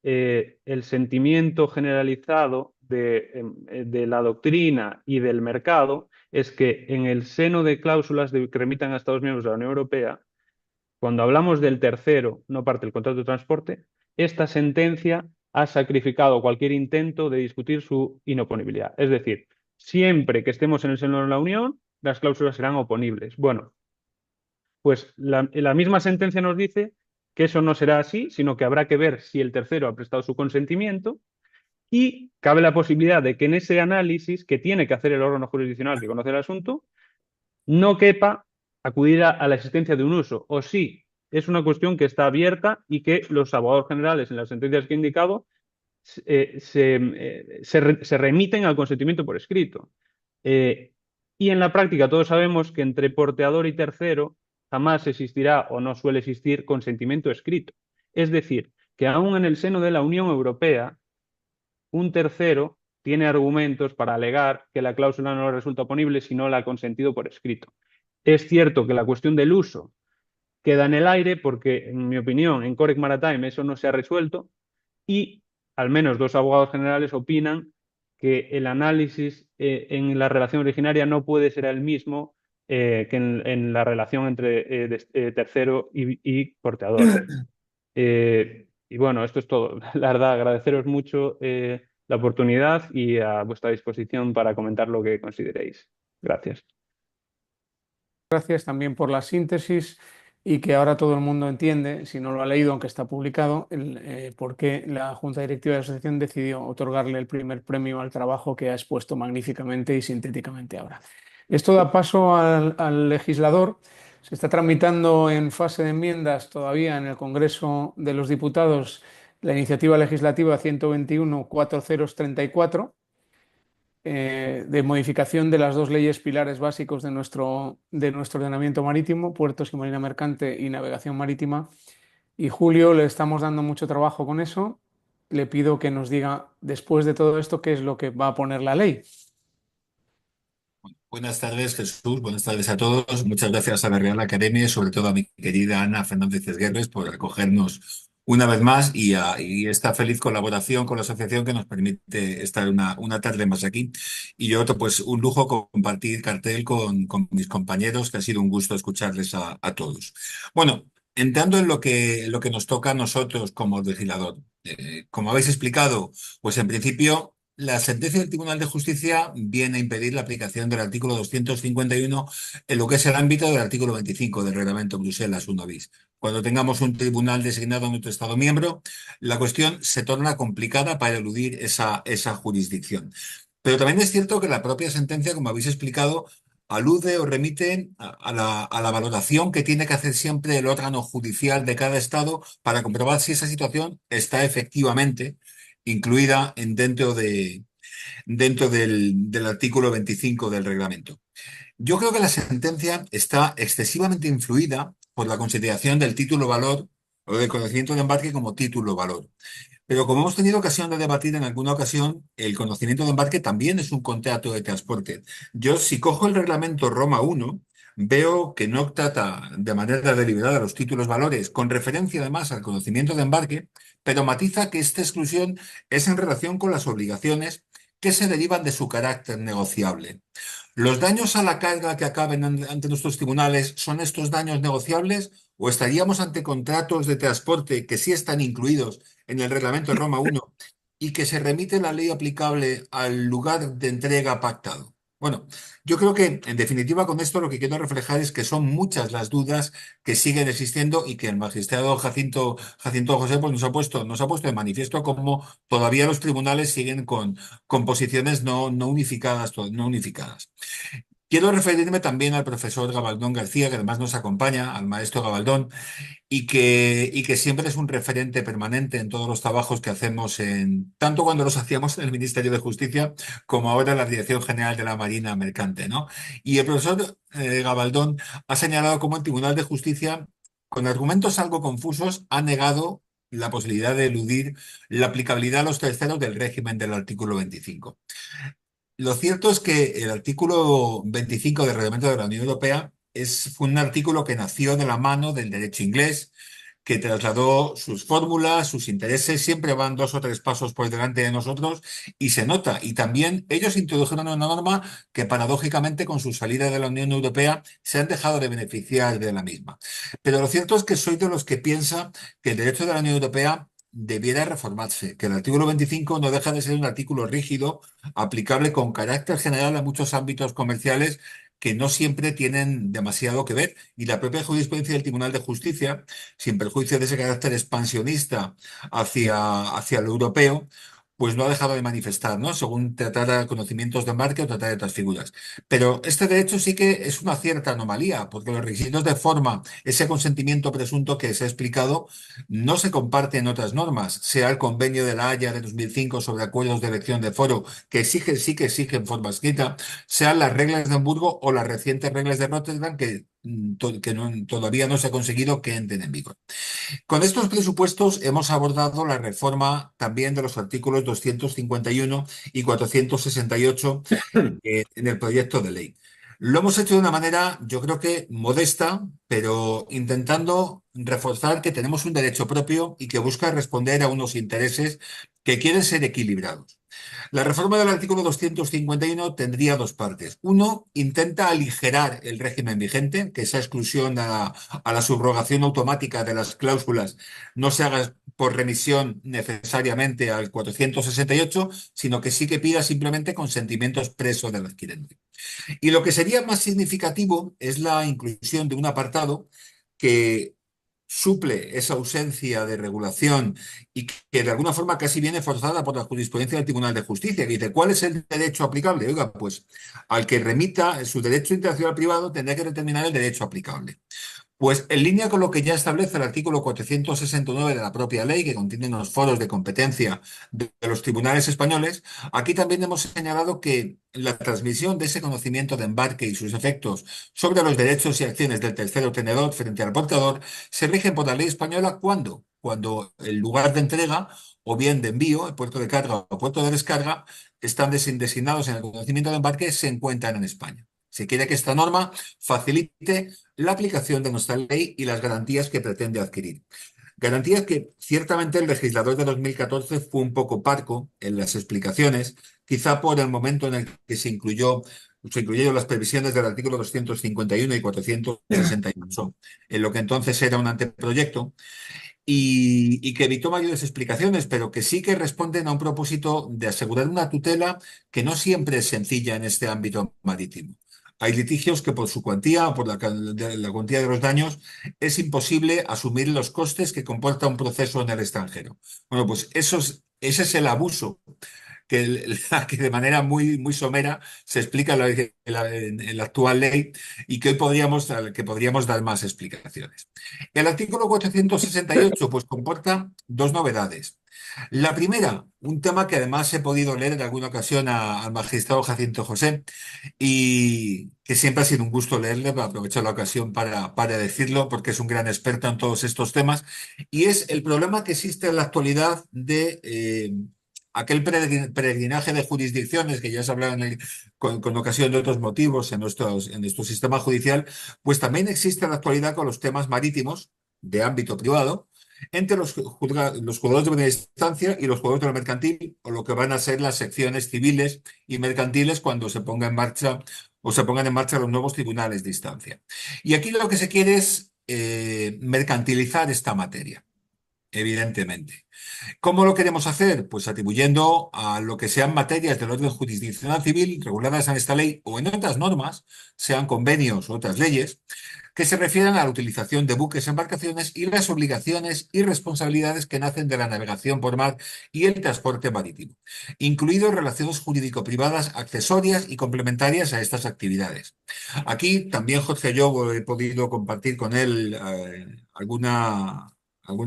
el sentimiento generalizado de la doctrina y del mercado es que en el seno de cláusulas que remitan a Estados miembros de la Unión Europea, cuando hablamos del tercero, no parte del contrato de transporte, esta sentencia ha sacrificado cualquier intento de discutir su inoponibilidad. Es decir, siempre que estemos en el seno de la Unión, las cláusulas serán oponibles. Bueno, pues la misma sentencia nos dice que eso no será así, sino que habrá que ver si el tercero ha prestado su consentimiento, y cabe la posibilidad de que en ese análisis que tiene que hacer el órgano jurisdiccional que conoce el asunto, no quepa acudir a la existencia de un uso, o sí, es una cuestión que está abierta y que los abogados generales en las sentencias que he indicado se remiten al consentimiento por escrito. Y en la práctica todos sabemos que entre porteador y tercero jamás existirá o no suele existir consentimiento escrito. Es decir, que aún en el seno de la Unión Europea, un tercero tiene argumentos para alegar que la cláusula no le resulta oponible si no la ha consentido por escrito. Es cierto que la cuestión del uso queda en el aire porque, en mi opinión, en Corec Maritime eso no se ha resuelto, y al menos dos abogados generales opinan que el análisis en la relación originaria no puede ser el mismo que en la relación entre tercero y porteador. Y bueno, esto es todo. La verdad, agradeceros mucho la oportunidad y a vuestra disposición para comentar lo que consideréis. Gracias. Gracias también por la síntesis y que ahora todo el mundo entiende, si no lo ha leído, aunque está publicado, por qué la Junta Directiva de la Asociación decidió otorgarle el primer premio al trabajo que ha expuesto magníficamente y sintéticamente ahora. Esto da paso al legislador. Se está tramitando en fase de enmiendas todavía en el Congreso de los Diputados la iniciativa legislativa 121.4034, de modificación de las dos leyes pilares básicos de nuestro ordenamiento marítimo, puertos y marina mercante y navegación marítima. Y Julio, le estamos dando mucho trabajo con eso. Le pido que nos diga, después de todo esto, qué es lo que va a poner la ley. Buenas tardes, Jesús. Buenas tardes a todos. Muchas gracias a la Real Academia y sobre todo a mi querida Ana Fernández Esguerres por acogernos una vez más y esta feliz colaboración con la asociación que nos permite estar una tarde más aquí. Y yo, pues, un lujo compartir cartel con mis compañeros, que ha sido un gusto escucharles a todos. Bueno, entrando en lo que nos toca a nosotros como legislador. Como habéis explicado, pues en principio la sentencia del Tribunal de Justicia viene a impedir la aplicación del artículo 251 en lo que es el ámbito del artículo 25 del Reglamento Bruselas 1 bis. Cuando tengamos un tribunal designado en otro Estado miembro, la cuestión se torna complicada para eludir esa jurisdicción. Pero también es cierto que la propia sentencia, como habéis explicado, alude o remite a la valoración que tiene que hacer siempre el órgano judicial de cada Estado para comprobar si esa situación está efectivamente incluida dentro del artículo 25 del reglamento. Yo creo que la sentencia está excesivamente influida por la consideración del título valor o del conocimiento de embarque como título valor. Pero como hemos tenido ocasión de debatir en alguna ocasión, el conocimiento de embarque también es un contrato de transporte. Yo, si cojo el reglamento Roma 1, veo que no trata de manera deliberada los títulos valores, con referencia además al conocimiento de embarque, pero matiza que esta exclusión es en relación con las obligaciones que se derivan de su carácter negociable. ¿Los daños a la carga que acaben ante nuestros tribunales son estos daños negociables o estaríamos ante contratos de transporte que sí están incluidos en el reglamento de Roma 1 y que se remite la ley aplicable al lugar de entrega pactado? Bueno, yo creo que en definitiva con esto lo que quiero reflejar es que son muchas las dudas que siguen existiendo y que el magistrado Jacinto José pues nos ha puesto de manifiesto cómo todavía los tribunales siguen con posiciones no unificadas. Quiero referirme también al profesor Gabaldón García, que además nos acompaña, al maestro Gabaldón, y que siempre es un referente permanente en todos los trabajos que hacemos, tanto cuando los hacíamos en el Ministerio de Justicia como ahora en la Dirección General de la Marina Mercante, ¿no? Y el profesor Gabaldón ha señalado cómo el Tribunal de Justicia, con argumentos algo confusos, ha negado la posibilidad de eludir la aplicabilidad a los terceros del régimen del artículo 25. Lo cierto es que el artículo 25 del Reglamento de la Unión Europea fue un artículo que nació de la mano del derecho inglés, que trasladó sus fórmulas, sus intereses, siempre van 2 o 3 pasos por delante de nosotros y se nota. Y también ellos introdujeron una norma que paradójicamente con su salida de la Unión Europea se han dejado de beneficiar de la misma. Pero lo cierto es que soy de los que piensa que el derecho de la Unión Europea debiera reformarse, que el artículo 25 no deja de ser un artículo rígido, aplicable con carácter general a muchos ámbitos comerciales que no siempre tienen demasiado que ver. Y la propia jurisprudencia del Tribunal de Justicia, sin perjuicio de ese carácter expansionista hacia lo europeo, pues no ha dejado de manifestar, ¿no? Según tratar conocimientos de marca o tratar de otras figuras. Pero este derecho sí que es una cierta anomalía, porque los requisitos de forma, ese consentimiento presunto que se ha explicado, no se comparte en otras normas, sea el convenio de la Haya de 2005 sobre acuerdos de elección de foro, sí que exigen forma escrita, sean las reglas de Hamburgo o las recientes reglas de Rotterdam que todavía no se ha conseguido que entren en vigor. Con estos presupuestos hemos abordado la reforma también de los artículos 251 y 468 en el proyecto de ley. Lo hemos hecho de una manera, yo creo que modesta, pero intentando reforzar que tenemos un derecho propio y que busca responder a unos intereses que quieren ser equilibrados. La reforma del artículo 251 tendría 2 partes. Uno, intenta aligerar el régimen vigente, que esa exclusión a la subrogación automática de las cláusulas no se haga por remisión necesariamente al 468, sino que sí que pida simplemente consentimiento expreso del adquirente. Y lo que sería más significativo es la inclusión de un apartado que suple esa ausencia de regulación y que de alguna forma casi viene forzada por la jurisprudencia del Tribunal de Justicia, que dice, ¿cuál es el derecho aplicable? Oiga, pues al que remita su derecho internacional privado tendrá que determinar el derecho aplicable. Pues en línea con lo que ya establece el artículo 469 de la propia ley, que contiene unos foros de competencia de los tribunales españoles, aquí también hemos señalado que la transmisión de ese conocimiento de embarque y sus efectos sobre los derechos y acciones del tercero tenedor frente al portador se rigen por la ley española cuando el lugar de entrega o bien de envío, el puerto de carga o puerto de descarga, están designados en el conocimiento de embarque, se encuentran en España. Se quiere que esta norma facilite la aplicación de nuestra ley y las garantías que pretende adquirir. Garantías que ciertamente el legislador de 2014 fue un poco parco en las explicaciones, quizá por el momento en el que se incluyeron las previsiones del artículo 251 y 468, en lo que entonces era un anteproyecto, y que evitó mayores explicaciones, pero que sí que responden a un propósito de asegurar una tutela que no siempre es sencilla en este ámbito marítimo. Hay litigios que por su cuantía o por la cuantía de los daños es imposible asumir los costes que comporta un proceso en el extranjero. Bueno, pues ese es el abuso que de manera muy, muy somera se explica en la actual ley y que que podríamos dar más explicaciones. El artículo 468 pues, comporta 2 novedades. La primera, un tema que además he podido leer en alguna ocasión al magistrado Jacinto José y que siempre ha sido un gusto leerle, aprovecho la ocasión para decirlo porque es un gran experto en todos estos temas, y es el problema que existe en la actualidad de aquel peregrinaje de jurisdicciones que ya se hablaba con ocasión de otros motivos en nuestro sistema judicial, pues también existe en la actualidad con los temas marítimos de ámbito privado entre los juzgados de primera instancia y los juzgados de lo mercantil, o lo que van a ser las secciones civiles y mercantiles cuando se ponga en marcha o se pongan en marcha los nuevos tribunales de instancia. Y aquí lo que se quiere es mercantilizar esta materia. evidentemente. ¿Cómo lo queremos hacer? Pues atribuyendo a lo que sean materias del orden jurisdiccional civil reguladas en esta ley o en otras normas, sean convenios o otras leyes, que se refieran a la utilización de buques, embarcaciones y las obligaciones y responsabilidades que nacen de la navegación por mar y el transporte marítimo, incluidos relaciones jurídico-privadas accesorias y complementarias a estas actividades. Aquí también Jorge, yo he podido compartir con él alguna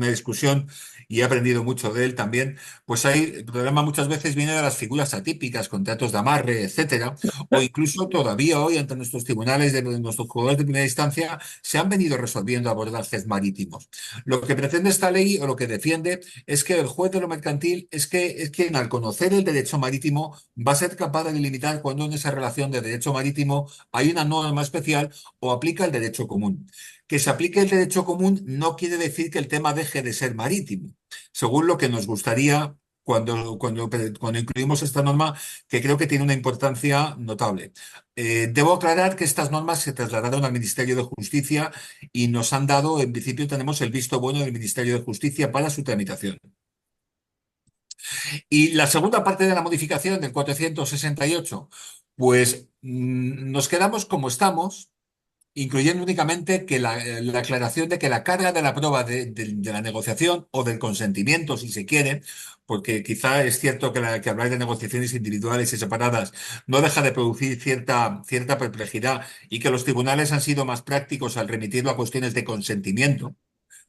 discusión y he aprendido mucho de él también, pues hay, el problema muchas veces viene de las figuras atípicas, contratos de amarre, etcétera, o incluso todavía hoy ante nuestros tribunales, de nuestros juzgados de primera instancia, se han venido resolviendo abordajes marítimos. Lo que pretende esta ley o lo que defiende es que el juez de lo mercantil es quien al conocer el derecho marítimo va a ser capaz de delimitar cuando en esa relación de derecho marítimo hay una norma especial o aplica el derecho común. Que se aplique el derecho común no quiere decir que el tema deje de ser marítimo, según lo que nos gustaría cuando incluimos esta norma, que creo que tiene una importancia notable. Debo aclarar que estas normas se trasladaron al Ministerio de Justicia y nos han dado, en principio tenemos el visto bueno del Ministerio de Justicia para su tramitación. Y la segunda parte de la modificación del 468, pues nos quedamos como estamos, incluyendo únicamente que la aclaración de que la carga de la prueba de la negociación o del consentimiento, si se quiere, porque quizá es cierto que hablar de negociaciones individuales y separadas no deja de producir cierta perplejidad y que los tribunales han sido más prácticos al remitirlo a cuestiones de consentimiento,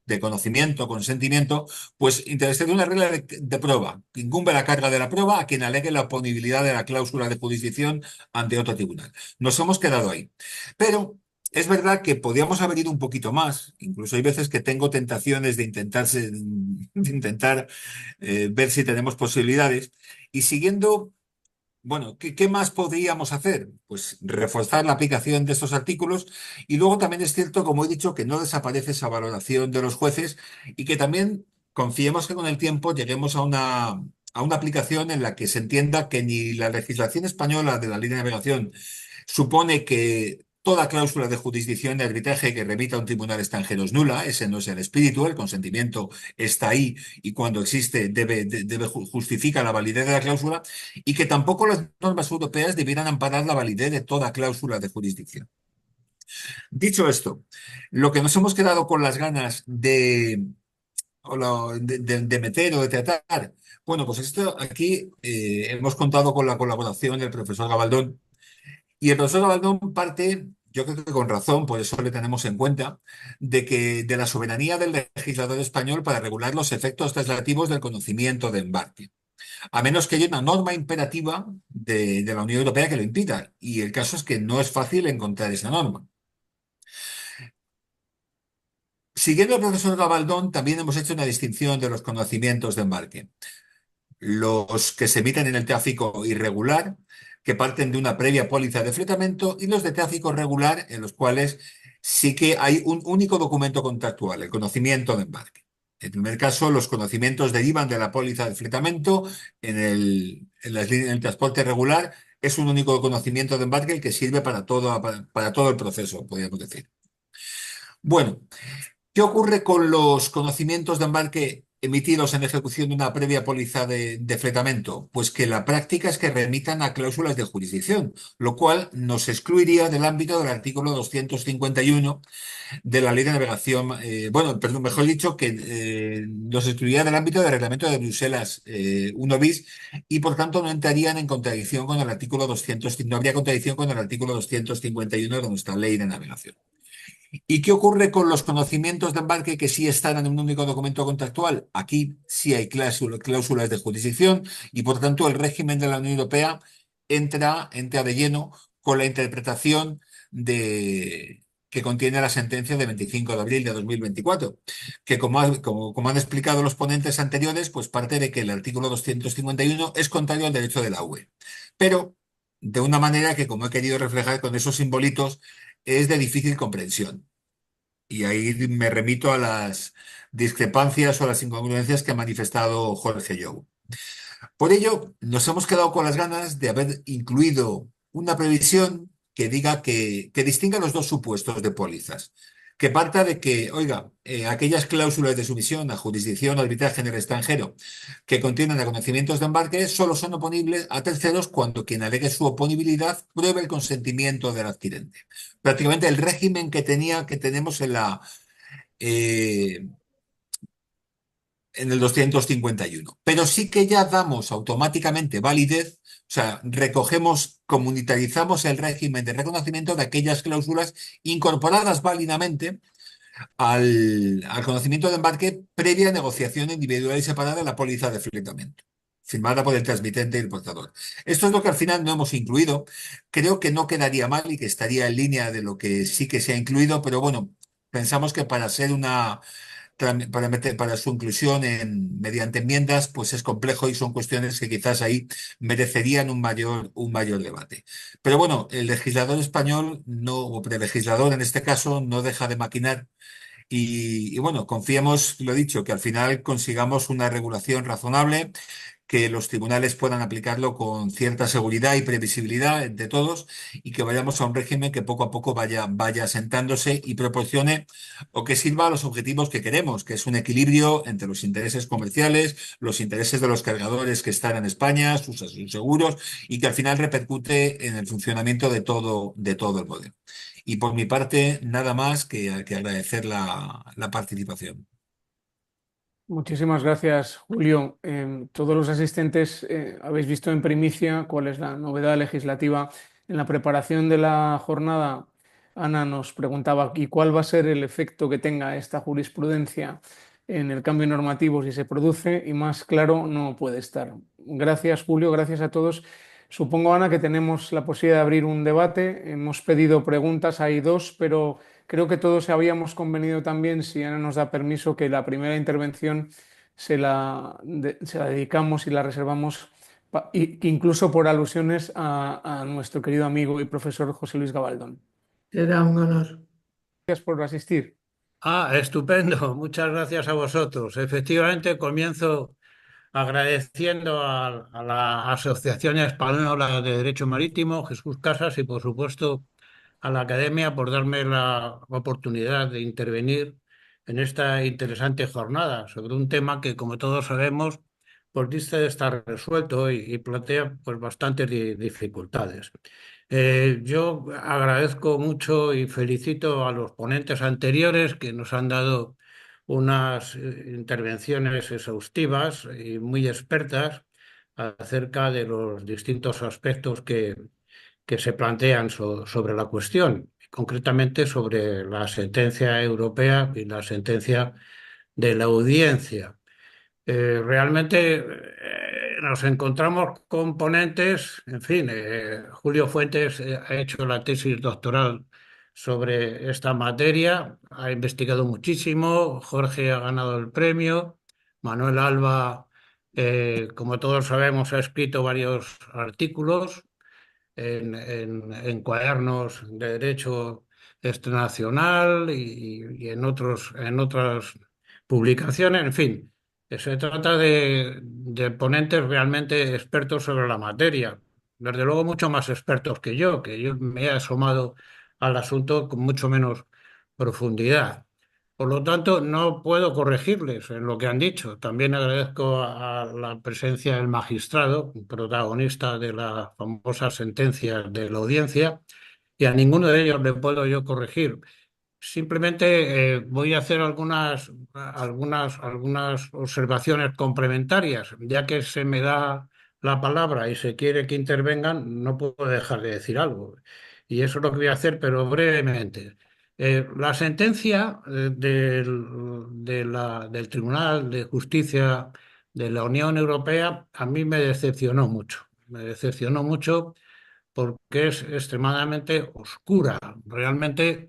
de conocimiento, consentimiento, pues interese una regla de prueba que incumbe la carga de la prueba a quien alegue la oponibilidad de la cláusula de jurisdicción ante otro tribunal. Nos hemos quedado ahí. Pero es verdad que podíamos haber ido un poquito más. Incluso hay veces que tengo tentaciones de intentar ver si tenemos posibilidades. Y siguiendo, bueno, ¿qué más podríamos hacer? Pues reforzar la aplicación de estos artículos y luego también es cierto, como he dicho, que no desaparece esa valoración de los jueces y que también confiemos que con el tiempo lleguemos a una aplicación en la que se entienda que ni la legislación española de la ley de navegación supone que toda cláusula de jurisdicción y arbitraje que remita a un tribunal extranjero es nula, ese no es el espíritu, el consentimiento está ahí y cuando existe justifica la validez de la cláusula, y que tampoco las normas europeas debieran amparar la validez de toda cláusula de jurisdicción. Dicho esto, lo que nos hemos quedado con las ganas de meter o de tratar, bueno, pues esto aquí hemos contado con la colaboración del profesor Gabaldón, y el profesor Gabaldón parte, yo creo que con razón, por eso le tenemos en cuenta, de la soberanía del legislador español para regular los efectos traslativos del conocimiento de embarque, a menos que haya una norma imperativa de la Unión Europea que lo impida. Y el caso es que no es fácil encontrar esa norma. Siguiendo al profesor Gabaldón, también hemos hecho una distinción de los conocimientos de embarque. Los que se emiten en el tráfico irregular, que parten de una previa póliza de fletamento, y los de tráfico regular, en los cuales sí que hay un único documento contractual, el conocimiento de embarque. En el primer caso, los conocimientos derivan de la póliza de fletamento. En el transporte regular es un único conocimiento de embarque el que sirve para todo el proceso, podríamos decir. Bueno, ¿qué ocurre con los conocimientos de embarque emitidos en ejecución de una previa póliza de fletamento? Pues que la práctica es que remitan a cláusulas de jurisdicción, lo cual nos excluiría del ámbito del artículo 251 de la Ley de Navegación, bueno, perdón, mejor dicho, que nos excluiría del ámbito del Reglamento de Bruselas 1 bis y por tanto no entrarían en contradicción con el artículo 200, no habría contradicción con el artículo 251 de nuestra Ley de Navegación. ¿Y qué ocurre con los conocimientos de embarque que sí están en un único documento contractual? Aquí sí hay cláusulas de jurisdicción y, por tanto, el régimen de la Unión Europea entra de lleno con la interpretación que contiene la sentencia de 25 de abril de 2024, que como han explicado los ponentes anteriores, pues parte de que el artículo 251 es contrario al derecho de la UE. Pero de una manera que, como he querido reflejar con esos simbolitos, es de difícil comprensión. Y ahí me remito a las discrepancias o a las incongruencias que ha manifestado Jorge Jou. Por ello, nos hemos quedado con las ganas de haber incluido una previsión que diga que distinga los dos supuestos de pólizas. que parta de que, oiga, aquellas cláusulas de sumisión a jurisdicción o arbitraje en el extranjero que contienen reconocimientos de embarque solo son oponibles a terceros cuando quien alegue su oponibilidad pruebe el consentimiento del adquirente. Prácticamente el régimen que tenemos eh, en el 251. Pero sí que ya damos automáticamente validez, o sea, recogemos, comunitarizamos el régimen de reconocimiento de aquellas cláusulas incorporadas válidamente al conocimiento de embarque previa negociación individual y separada de la póliza de fletamento, firmada por el transmitente y el portador. Esto es lo que al final no hemos incluido. Creo que no quedaría mal y que estaría en línea de lo que sí que se ha incluido, pero bueno, pensamos que para ser para su inclusión mediante enmiendas, pues es complejo y son cuestiones que quizás ahí merecerían un mayor debate. Pero bueno, el legislador español, no, o prelegislador en este caso, no deja de maquinar y bueno, confiemos, lo dicho, que al final consigamos una regulación razonable, que los tribunales puedan aplicarlo con cierta seguridad y previsibilidad entre todos y que vayamos a un régimen que poco a poco vaya asentándose y proporcione o que sirva a los objetivos que queremos, que es un equilibrio entre los intereses comerciales, los intereses de los cargadores que están en España, sus seguros y que al final repercute en el funcionamiento de todo el modelo. Y por mi parte, nada más que agradecer la participación. Muchísimas gracias, Julio. Todos los asistentes habéis visto en primicia cuál es la novedad legislativa. En la preparación de la jornada, Ana nos preguntaba, ¿y cuál va a ser el efecto que tenga esta jurisprudencia en el cambio normativo si se produce? Y más claro no puede estar. Gracias, Julio, gracias a todos. Supongo, Ana, que tenemos la posibilidad de abrir un debate. Hemos pedido preguntas, hay dos, pero creo que todos habíamos convenido también, si Ana nos da permiso, que la primera intervención se la dedicamos y la reservamos, incluso por alusiones a nuestro querido amigo y profesor José Luis Gabaldón. Será un honor. Gracias por asistir. Estupendo. Muchas gracias a vosotros. Efectivamente, comienzo agradeciendo a la Asociación Española de Derecho Marítimo, Jesús Casas, y por supuesto a la Academia por darme la oportunidad de intervenir en esta interesante jornada sobre un tema que, como todos sabemos, pues dista de estar resuelto y plantea pues bastantes dificultades. Yo agradezco mucho y felicito a los ponentes anteriores que nos han dado unas intervenciones exhaustivas y muy expertas acerca de los distintos aspectos que se plantean sobre la cuestión, concretamente sobre la sentencia europea y la sentencia de la audiencia. Realmente nos encontramos con ponentes, en fin, Julio Fuentes ha hecho la tesis doctoral sobre esta materia, ha investigado muchísimo, Jorge ha ganado el premio, Manuel Alba, como todos sabemos, ha escrito varios artículos en cuadernos de derecho internacional y en otras publicaciones, en fin. Se trata de ponentes realmente expertos sobre la materia, desde luego mucho más expertos que yo me he asomado al asunto con mucho menos profundidad. Por lo tanto, no puedo corregirles en lo que han dicho. También agradezco a la presencia del magistrado, protagonista de la famosa sentencia de la audiencia, y a ninguno de ellos le puedo yo corregir. Simplemente voy a hacer algunas observaciones complementarias. Ya que se me da la palabra y se quiere que intervengan, no puedo dejar de decir algo. Y eso es lo que voy a hacer, pero brevemente. La sentencia del Tribunal de Justicia de la Unión Europea a mí me decepcionó mucho. Me decepcionó mucho porque es extremadamente oscura. Realmente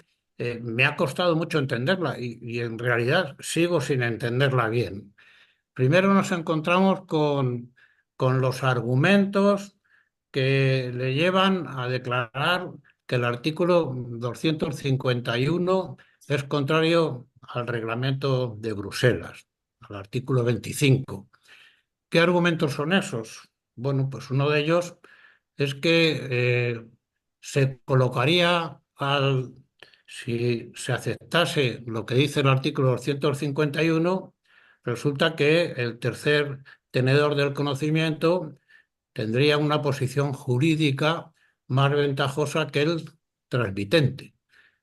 me ha costado mucho entenderla y en realidad sigo sin entenderla bien. Primero nos encontramos con los argumentos que le llevan a declarar que el artículo 251 es contrario al reglamento de Bruselas, al artículo 25. ¿Qué argumentos son esos? Bueno, pues uno de ellos es que se colocaría Si se aceptase lo que dice el artículo 251, resulta que el tercer tenedor del conocimiento tendría una posición jurídica más ventajosa que el transmitente,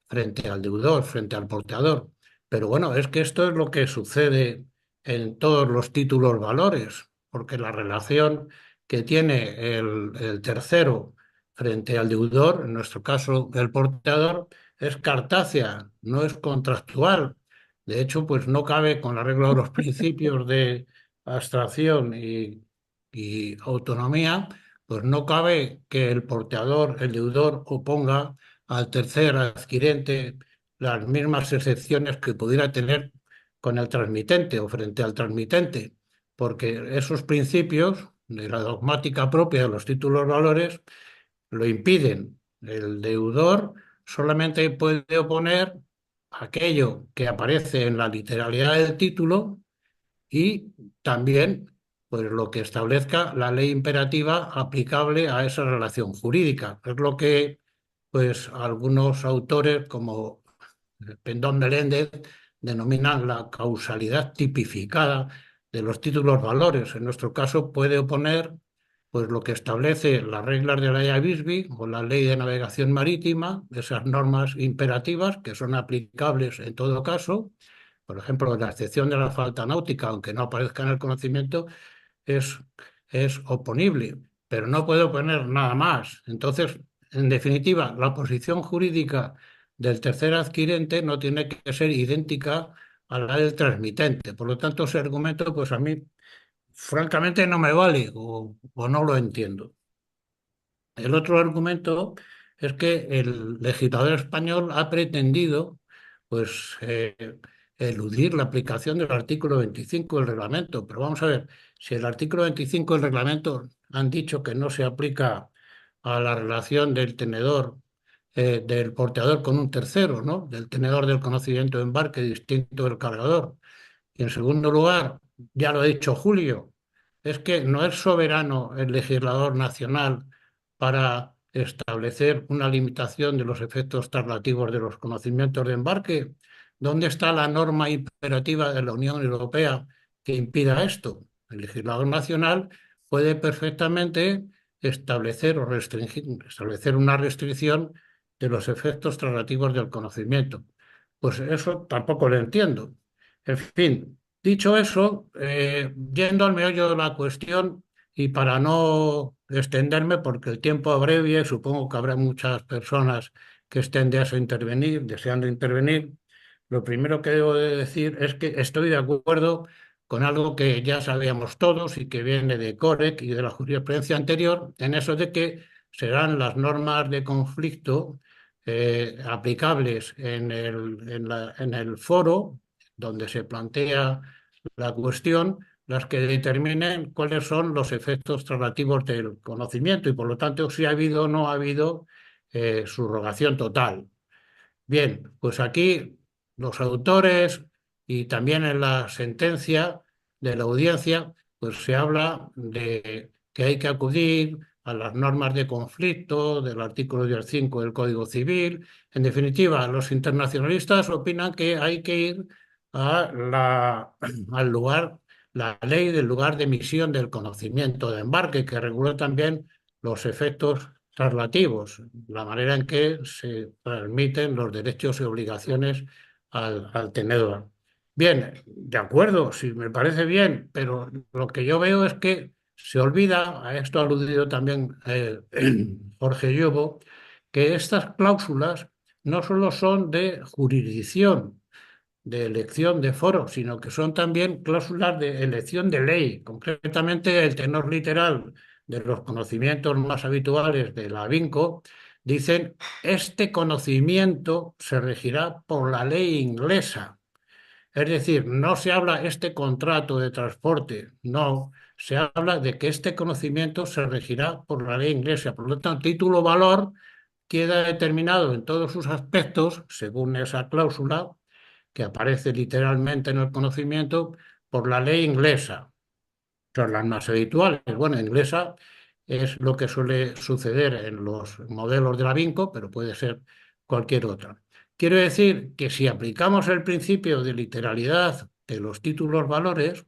frente al deudor, frente al portador. Pero bueno, es que esto es lo que sucede en todos los títulos valores, porque la relación que tiene el tercero frente al deudor, en nuestro caso el portador, es cartácea, no es contractual. De hecho, pues no cabe con la regla de los principios de abstracción y autonomía, pues no cabe que el porteador, el deudor, oponga al tercer adquirente las mismas excepciones que pudiera tener con el transmitente o frente al transmitente, porque esos principios de la dogmática propia de los títulos valores lo impiden. El deudor solamente puede oponer aquello que aparece en la literalidad del título y también pues lo que establezca la ley imperativa aplicable a esa relación jurídica. Es lo que pues algunos autores como Pendón Meléndez denominan la causalidad tipificada de los títulos valores. En nuestro caso puede oponer pues lo que establece las reglas de la ley Bisbee o la ley de navegación marítima, esas normas imperativas que son aplicables en todo caso. Por ejemplo, la excepción de la falta náutica, aunque no aparezca en el conocimiento, es, es oponible, pero no puede oponer nada más. Entonces, en definitiva, la posición jurídica del tercer adquirente no tiene que ser idéntica a la del transmitente. Por lo tanto, ese argumento, pues a mí, francamente, no me vale o no lo entiendo. El otro argumento es que el legislador español ha pretendido, pues, eludir la aplicación del artículo 25 del reglamento. Pero vamos a ver, si el artículo 25 del reglamento han dicho que no se aplica a la relación del tenedor, del porteador con un tercero, ¿no? Del tenedor del conocimiento de embarque distinto del cargador. Y en segundo lugar, ya lo ha dicho Julio, es que no es soberano el legislador nacional para establecer una limitación de los efectos traslativos de los conocimientos de embarque. ¿Dónde está la norma imperativa de la Unión Europea que impida esto? El legislador nacional puede perfectamente establecer o restringir, establecer una restricción de los efectos traslativos del conocimiento. Pues eso tampoco lo entiendo. En fin, dicho eso, yendo al meollo de la cuestión y para no extenderme, porque el tiempo apremia y supongo que habrá muchas personas que estén deseando intervenir, lo primero que debo de decir es que estoy de acuerdo con algo que ya sabíamos todos y que viene de Corec y de la jurisprudencia anterior, en eso de que serán las normas de conflicto aplicables en el foro donde se plantea la cuestión, las que determinen cuáles son los efectos traslativos del conocimiento y, por lo tanto, si ha habido o no ha habido subrogación total. Bien, pues aquí los autores y también en la sentencia de la audiencia, pues se habla de que hay que acudir a las normas de conflicto del artículo 15 del Código Civil. En definitiva, los internacionalistas opinan que hay que ir al lugar, la ley del lugar de emisión del conocimiento de embarque, que regula también los efectos traslativos, la manera en que se transmiten los derechos y obligaciones al tenedor. Bien, de acuerdo, sí me parece bien, pero lo que yo veo es que se olvida, a esto ha aludido también Jorge Llobo, que estas cláusulas no solo son de jurisdicción, de elección de foro, sino que son también cláusulas de elección de ley, concretamente el tenor literal de los conocimientos más habituales de la Vinco, dicen, este conocimiento se regirá por la ley inglesa. Es decir, no se habla este contrato de transporte, no, se habla de que este conocimiento se regirá por la ley inglesa. Por lo tanto, título valor queda determinado en todos sus aspectos, según esa cláusula, que aparece literalmente en el conocimiento, por la ley inglesa. Son las más habituales. Bueno, inglesa es lo que suele suceder en los modelos de la Vinco, pero puede ser cualquier otra. Quiero decir que si aplicamos el principio de literalidad de los títulos valores,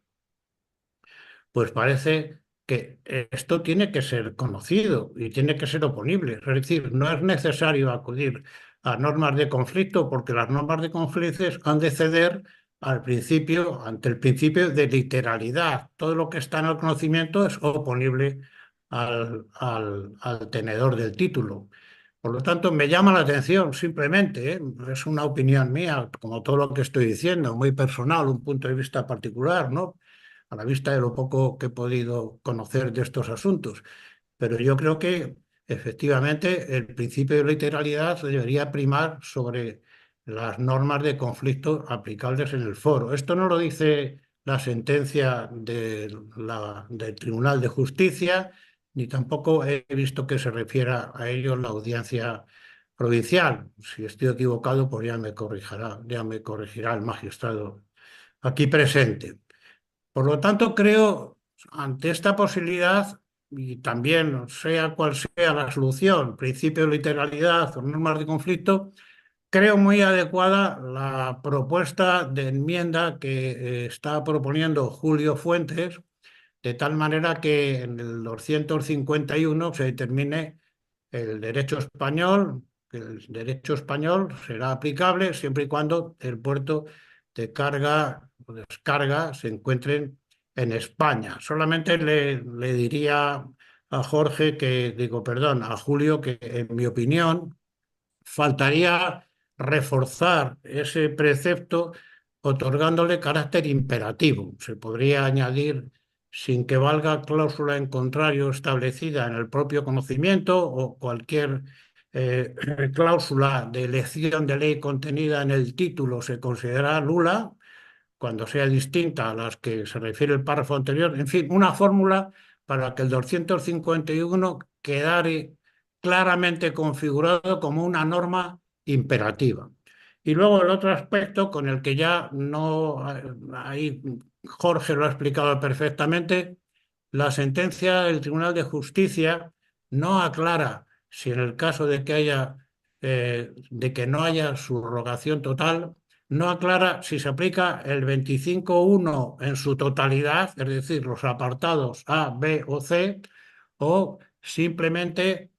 pues parece que esto tiene que ser conocido y tiene que ser oponible. Es decir, no es necesario acudir a normas de conflicto porque las normas de conflicto han de ceder al principio, ante el principio de literalidad. Todo lo que está en el conocimiento es oponible al tenedor del título. Por lo tanto, me llama la atención simplemente, es una opinión mía, como todo lo que estoy diciendo, muy personal, un punto de vista particular, ¿no? A la vista de lo poco que he podido conocer de estos asuntos. Pero yo creo que efectivamente el principio de literalidad debería primar sobre las normas de conflicto aplicables en el foro. Esto no lo dice la sentencia del Tribunal de Justicia, ni tampoco he visto que se refiera a ello la audiencia provincial. Si estoy equivocado, pues ya me corregirá el magistrado aquí presente. Por lo tanto, creo, ante esta posibilidad, y también sea cual sea la solución, principio de literalidad o normas de conflicto, creo muy adecuada la propuesta de enmienda que está proponiendo Julio Fuentes, de tal manera que en el 251 se determine el derecho español, que el derecho español será aplicable siempre y cuando el puerto de carga o descarga se encuentren en España. Solamente le diría a Jorge que, digo, perdón, a Julio, que en mi opinión faltaría reforzar ese precepto otorgándole carácter imperativo. Se podría añadir sin que valga cláusula en contrario establecida en el propio conocimiento o cualquier cláusula de elección de ley contenida en el título se considera nula cuando sea distinta a las que se refiere el párrafo anterior. En fin, una fórmula para que el 251 quedare claramente configurado como una norma imperativa. Y luego el otro aspecto con el que ya no, ahí Jorge lo ha explicado perfectamente, la sentencia del Tribunal de Justicia no aclara si en el caso de que de que no haya subrogación total, no aclara si se aplica el 25.1 en su totalidad, es decir, los apartados A, B o C, o simplemente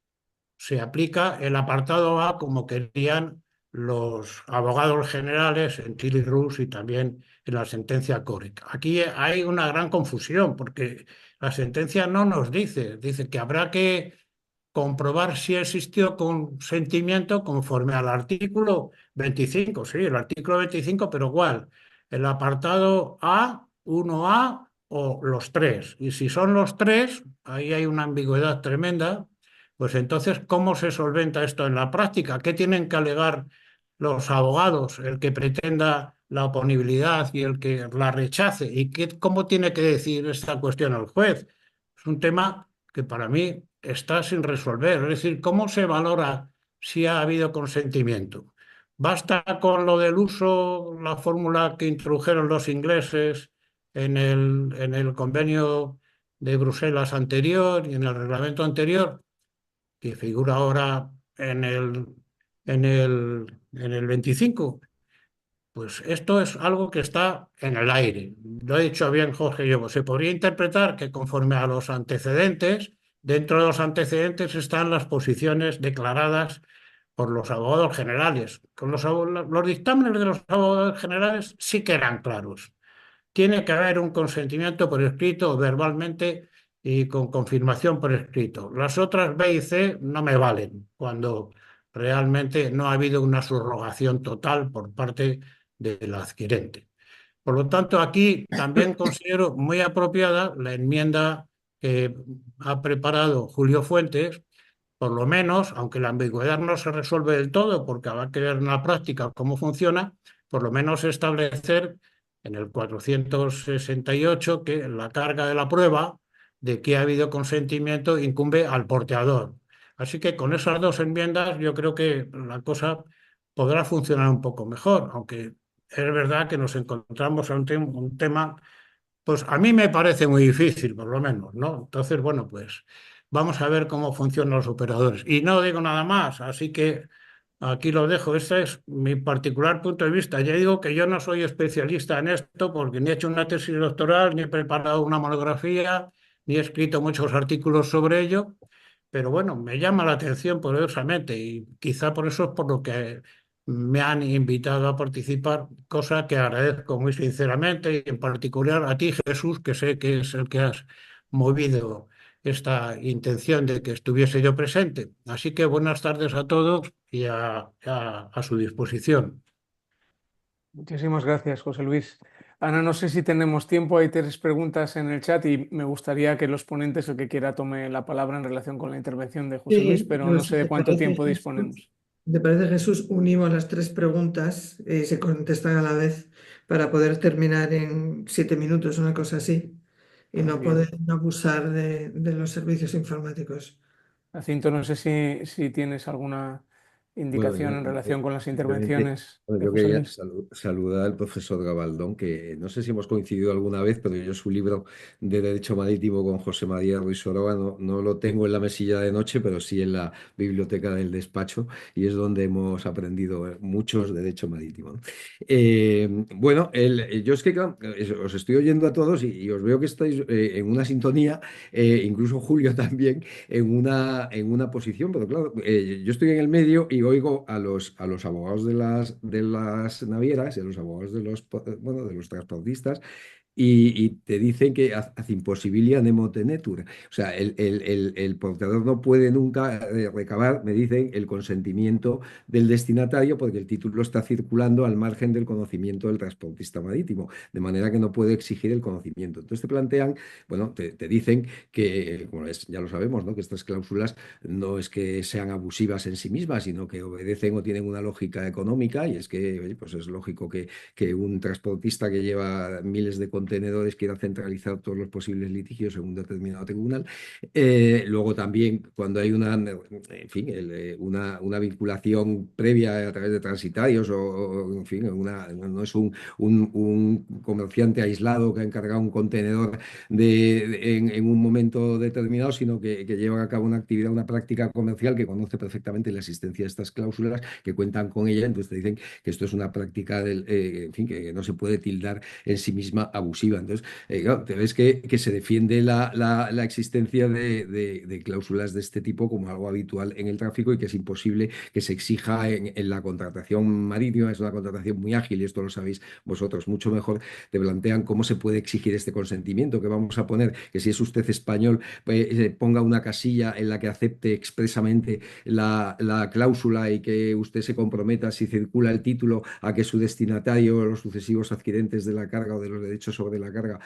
se aplica el apartado A como querían los abogados generales en Tilly Rus y también en la sentencia Coric. Aquí hay una gran confusión porque la sentencia no nos dice que habrá que comprobar si existió consentimiento conforme al artículo 25, sí, el artículo 25, pero ¿cuál? El apartado A, 1A o los tres. Y si son los tres, ahí hay una ambigüedad tremenda, pues entonces, ¿cómo se solventa esto en la práctica? ¿Qué tienen que alegar los abogados, el que pretenda la oponibilidad y el que la rechace? ¿Y cómo tiene que decir esta cuestión el juez? Es un tema que para mí está sin resolver. Es decir, ¿cómo se valora si ha habido consentimiento? ¿Basta con lo del uso, la fórmula que introdujeron los ingleses en el convenio de Bruselas anterior y en el reglamento anterior, que figura ahora en el 25? Pues esto es algo que está en el aire. Lo ha dicho bien Jorge Llobo. Se podría interpretar que conforme a los antecedentes, dentro de los antecedentes están las posiciones declaradas por los abogados generales. Con los dictámenes de los abogados generales sí que eran claros. Tiene que haber un consentimiento por escrito o verbalmente y con confirmación por escrito. Las otras B y C no me valen cuando realmente no ha habido una subrogación total por parte del adquirente. Por lo tanto, aquí también considero muy apropiada la enmienda que ha preparado Julio Fuentes, por lo menos, aunque la ambigüedad no se resuelve del todo, porque habrá que ver en la práctica cómo funciona, por lo menos establecer en el 468 que la carga de la prueba de que ha habido consentimiento incumbe al porteador. Así que con esas dos enmiendas yo creo que la cosa podrá funcionar un poco mejor, aunque es verdad que nos encontramos ante un tema, pues a mí me parece muy difícil, por lo menos, ¿no? Entonces, bueno, pues vamos a ver cómo funcionan los operadores. Y no digo nada más, así que aquí lo dejo. Este es mi particular punto de vista. Ya digo que yo no soy especialista en esto porque ni he hecho una tesis doctoral, ni he preparado una monografía, ni he escrito muchos artículos sobre ello, pero bueno, me llama la atención poderosamente y quizá por eso es por lo que me han invitado a participar, cosa que agradezco muy sinceramente y en particular a ti, Jesús, que sé que es el que has movido esta intención de que estuviese yo presente. Así que buenas tardes a todos y a su disposición. Muchísimas gracias, José Luis. Ana, no sé si tenemos tiempo, hay 3 preguntas en el chat y me gustaría que los ponentes, el que quiera, tome la palabra en relación con la intervención de José Luis, Sí, pero yo, no si sé de te cuánto parece, tiempo Jesús, disponemos. ¿te parece, Jesús? Unimos las 3 preguntas y se contestan a la vez para poder terminar en 7 minutos, una cosa así, y Muy no bien. poder abusar de los servicios informáticos. Jacinto, no sé si tienes alguna Bueno, indicación en relación con las simplemente, intervenciones bueno, de yo José quería Luis. saludar al profesor Gabaldón, que no sé si hemos coincidido alguna vez, pero yo su libro de Derecho Marítimo con José María Ruiz Soroa no lo tengo en la mesilla de noche, pero sí en la biblioteca del despacho, y es donde hemos aprendido muchos Derecho Marítimo, ¿no? Bueno, yo es que claro, os estoy oyendo a todos y os veo que estáis en una sintonía, incluso Julio también en una posición, pero claro, yo estoy en el medio y oigo a los abogados de las navieras y a los abogados de bueno, de los transportistas y te dicen que hace imposibilia nemo tenetur. O sea, el portador no puede nunca recabar, me dicen, el consentimiento del destinatario porque el título está circulando al margen del conocimiento del transportista marítimo, de manera que no puede exigir el conocimiento. Entonces te plantean, bueno, te dicen que, como ya lo sabemos, ¿no? Que estas cláusulas no es que sean abusivas en sí mismas, sino que obedecen o tienen una lógica económica y es que, oye, pues es lógico que un transportista que lleva miles de contenedores quiera centralizar todos los posibles litigios en un determinado tribunal. Luego también cuando hay en fin, una vinculación previa a través de transitarios en fin, no es un comerciante aislado que ha encargado un contenedor en un momento determinado, sino que llevan a cabo una actividad, una práctica comercial que conoce perfectamente la existencia de estas cláusulas, que cuentan con ella, entonces te dicen que esto es una práctica en fin, que no se puede tildar en sí misma abusiva. Entonces, claro, te ves que se defiende la existencia de cláusulas de este tipo como algo habitual en el tráfico y que es imposible que se exija en la contratación marítima. Es una contratación muy ágil y esto lo sabéis vosotros mucho mejor. Te plantean cómo se puede exigir este consentimiento, que vamos a poner que si es usted español, ponga una casilla en la que acepte expresamente la cláusula y que usted se comprometa, si circula el título, a que su destinatario o los sucesivos adquirentes de la carga o de los derechos sobre la carga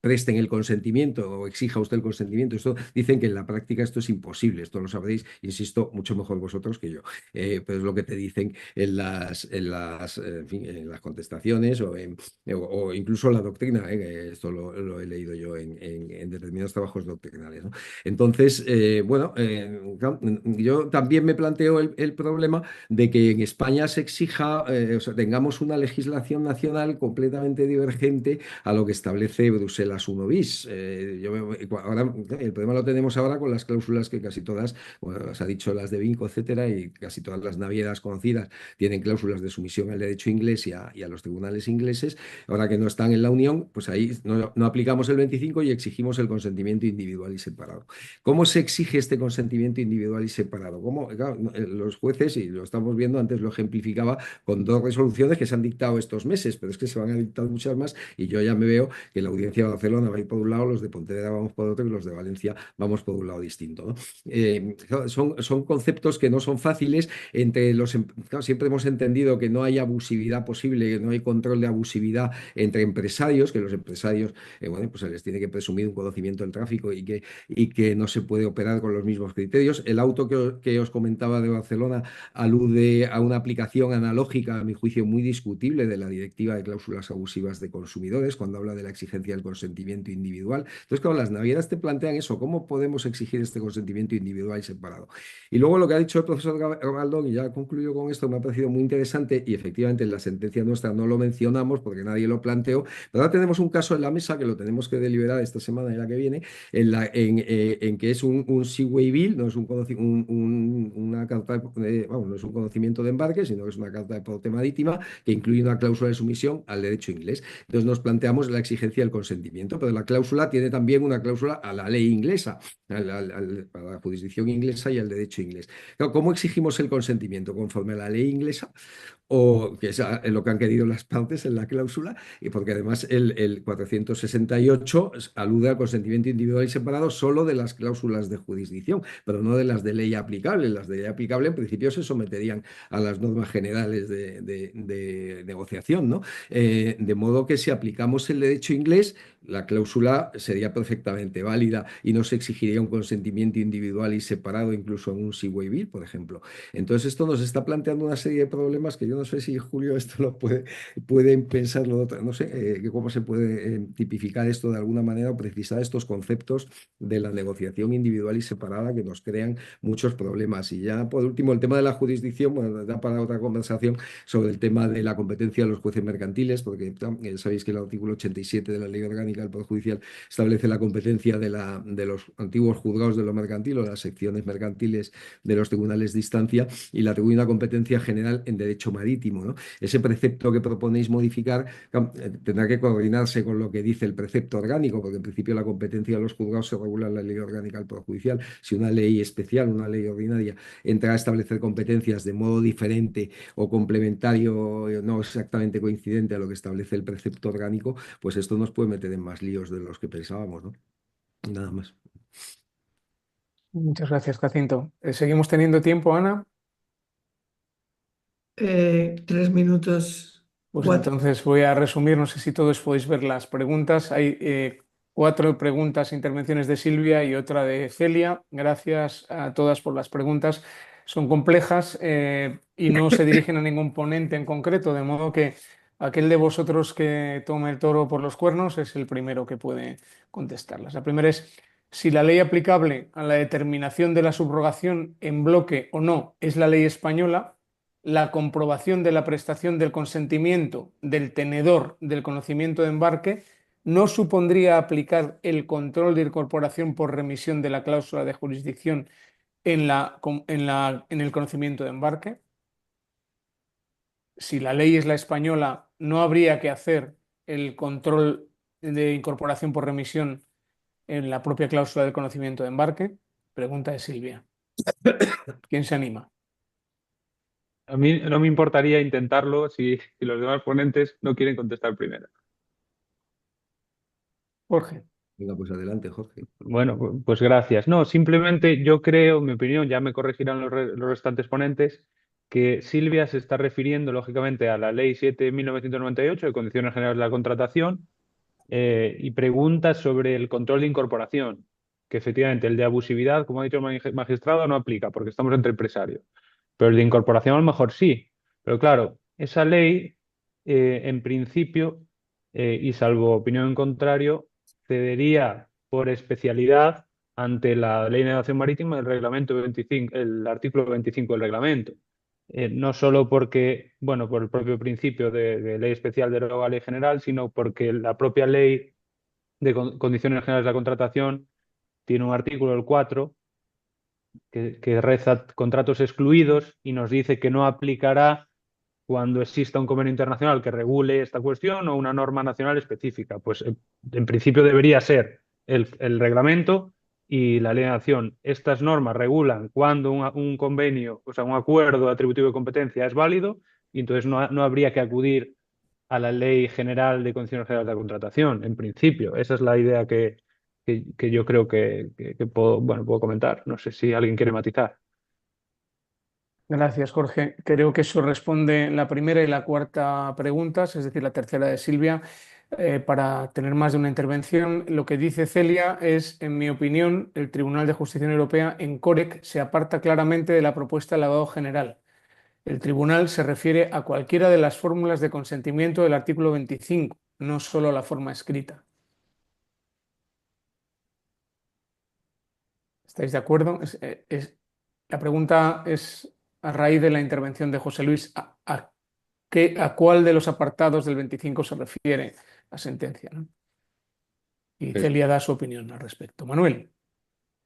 presten el consentimiento o exija usted el consentimiento. Esto dicen que en la práctica esto es imposible, esto lo sabréis, insisto, mucho mejor vosotros que yo. Pero es lo que te dicen en fin, en las contestaciones o incluso la doctrina, que esto lo he leído yo en determinados trabajos doctrinales, ¿no? Entonces, bueno, claro, yo también me planteo el problema de que en España se exija, o sea, tengamos una legislación nacional completamente divergente a lo que establece Bruselas 1 bis. Ahora, el problema lo tenemos ahora con las cláusulas que casi todas, bueno, las ha dicho las de Vinco, etcétera, y casi todas las navieras conocidas tienen cláusulas de sumisión al derecho inglés y a los tribunales ingleses. Ahora que no están en la Unión, pues ahí no aplicamos el 25 y exigimos el consentimiento individual y separado. ¿Cómo se exige este consentimiento individual y separado? ¿Cómo? Claro, los jueces, y lo estamos viendo, antes lo ejemplificaba con 2 resoluciones que se han dictado estos meses, pero es que se van a dictar muchas más y yo ya me veo que la audiencia de Barcelona va a ir por un lado, los de Pontevedra vamos por otro y los de Valencia vamos por un lado distinto, ¿no? Claro, son conceptos que no son fáciles. Claro, siempre hemos entendido que no hay abusividad posible, que no hay control de abusividad entre empresarios, que los empresarios, bueno, pues se les tiene que presumir un conocimiento del tráfico y que no se puede operar con los mismos criterios. El auto que os comentaba de Barcelona alude a una aplicación analógica, a mi juicio, muy discutible de la Directiva de Cláusulas Abusivas de Consumidores, cuando habla de la exigencia del consentimiento consentimiento individual. Entonces, claro, las navieras te plantean eso, ¿cómo podemos exigir este consentimiento individual y separado? Y luego lo que ha dicho el profesor Galdón, y ya concluyo con esto, me ha parecido muy interesante, y efectivamente en la sentencia nuestra no lo mencionamos porque nadie lo planteó, pero ahora tenemos un caso en la mesa que lo tenemos que deliberar esta semana y la que viene, en que es un Seaway Bill, no es una carta vamos, no es un conocimiento de embarque, sino que es una carta de porte marítima que incluye una cláusula de sumisión al derecho inglés. Entonces nos planteamos la exigencia del consentimiento, pero la cláusula tiene también una cláusula a la ley inglesa, a la jurisdicción inglesa y al derecho inglés. Claro, ¿cómo exigimos el consentimiento? ¿Conforme a la ley inglesa? O que es lo que han querido las partes en la cláusula, y porque además el 468 alude al consentimiento individual y separado solo de las cláusulas de jurisdicción, pero no de las de ley aplicable. Las de ley aplicable en principio se someterían a las normas generales de negociación, ¿no? De modo que si aplicamos el derecho inglés, la cláusula sería perfectamente válida y no se exigiría un consentimiento individual y separado, incluso en un Seaway Bill, por ejemplo. Entonces esto nos está planteando una serie de problemas que yo no sé si Julio esto lo pueden pensarlo, no sé, cómo se puede tipificar esto de alguna manera o precisar estos conceptos de la negociación individual y separada que nos crean muchos problemas. Y ya por último el tema de la jurisdicción, bueno, da para otra conversación sobre el tema de la competencia de los jueces mercantiles, porque sabéis que el artículo 87 de la Ley Orgánica del Poder Judicial establece la competencia de los antiguos juzgados de lo mercantil o las secciones mercantiles de los tribunales de instancia, y le atribuye una competencia general en derecho marítimo, ¿no? Ese precepto que proponéis modificar tendrá que coordinarse con lo que dice el precepto orgánico, porque en principio la competencia de los juzgados se regula en la Ley Orgánica del Poder Judicial. Si una ley especial, una ley ordinaria, entra a establecer competencias de modo diferente o complementario, no exactamente coincidente a lo que establece el precepto orgánico, pues esto nos puede meter en más líos de los que pensábamos, ¿no? Nada más. Muchas gracias, Jacinto. ¿Seguimos teniendo tiempo, Ana? 3 minutos, Pues 4. entonces voy a resumir, no sé si todos podéis ver las preguntas. Hay 4 preguntas, intervenciones de Silvia y otra de Celia. Gracias a todas por las preguntas. Son complejas y no se dirigen a ningún ponente en concreto, de modo que aquel de vosotros que tome el toro por los cuernos es el primero que puede contestarlas. La primera es: si la ley aplicable a la determinación de la subrogación en bloque o no es la ley española, la comprobación de la prestación del consentimiento del tenedor del conocimiento de embarque no supondría aplicar el control de incorporación por remisión de la cláusula de jurisdicción en el conocimiento de embarque. Si la ley es la española, no habría que hacer el control de incorporación por remisión en la propia cláusula del conocimiento de embarque. Pregunta de Silvia. ¿Quién se anima? A mí no me importaría intentarlo si los demás ponentes no quieren contestar primero. Jorge. Venga, pues adelante, Jorge. Bueno, pues gracias. No, simplemente yo creo, mi opinión, ya me corregirán los restantes ponentes, que Silvia se está refiriendo, lógicamente, a la Ley 7.1998 de Condiciones Generales de la Contratación y pregunta sobre el control de incorporación, que efectivamente el de abusividad, como ha dicho el magistrado, no aplica porque estamos entre empresarios, pero el de incorporación a lo mejor sí. Pero claro, esa ley, en principio, y salvo opinión en contrario, cedería por especialidad ante la Ley de Navegación Marítima, el reglamento 25, el artículo 25 del reglamento. No solo porque, bueno, por el propio principio de ley especial deroga la ley general, sino porque la propia ley de condiciones generales de la contratación tiene un artículo, el 4, que reza contratos excluidos y nos dice que no aplicará cuando exista un convenio internacional que regule esta cuestión o una norma nacional específica. Pues en principio debería ser el reglamento y la ley de nación. Estas normas regulan cuando un convenio, o sea, un acuerdo atributivo de competencia es válido y entonces no habría que acudir a la Ley General de Condiciones Generales de la Contratación, en principio. Esa es la idea que yo creo que puedo comentar. No sé si alguien quiere matizar. Gracias, Jorge. Creo que eso responde la primera y la cuarta preguntas, es decir, la tercera de Silvia. Para tener más de una intervención, lo que dice Celia es, en mi opinión, el Tribunal de Justicia Europea en COREC se aparta claramente de la propuesta del lavado general. El tribunal se refiere a cualquiera de las fórmulas de consentimiento del artículo 25, no solo a la forma escrita. ¿Estáis de acuerdo? La pregunta es a raíz de la intervención de José Luis, ¿a cuál de los apartados del 25 se refiere la sentencia, ¿no? Y Sí. Celia da su opinión al respecto. Manuel.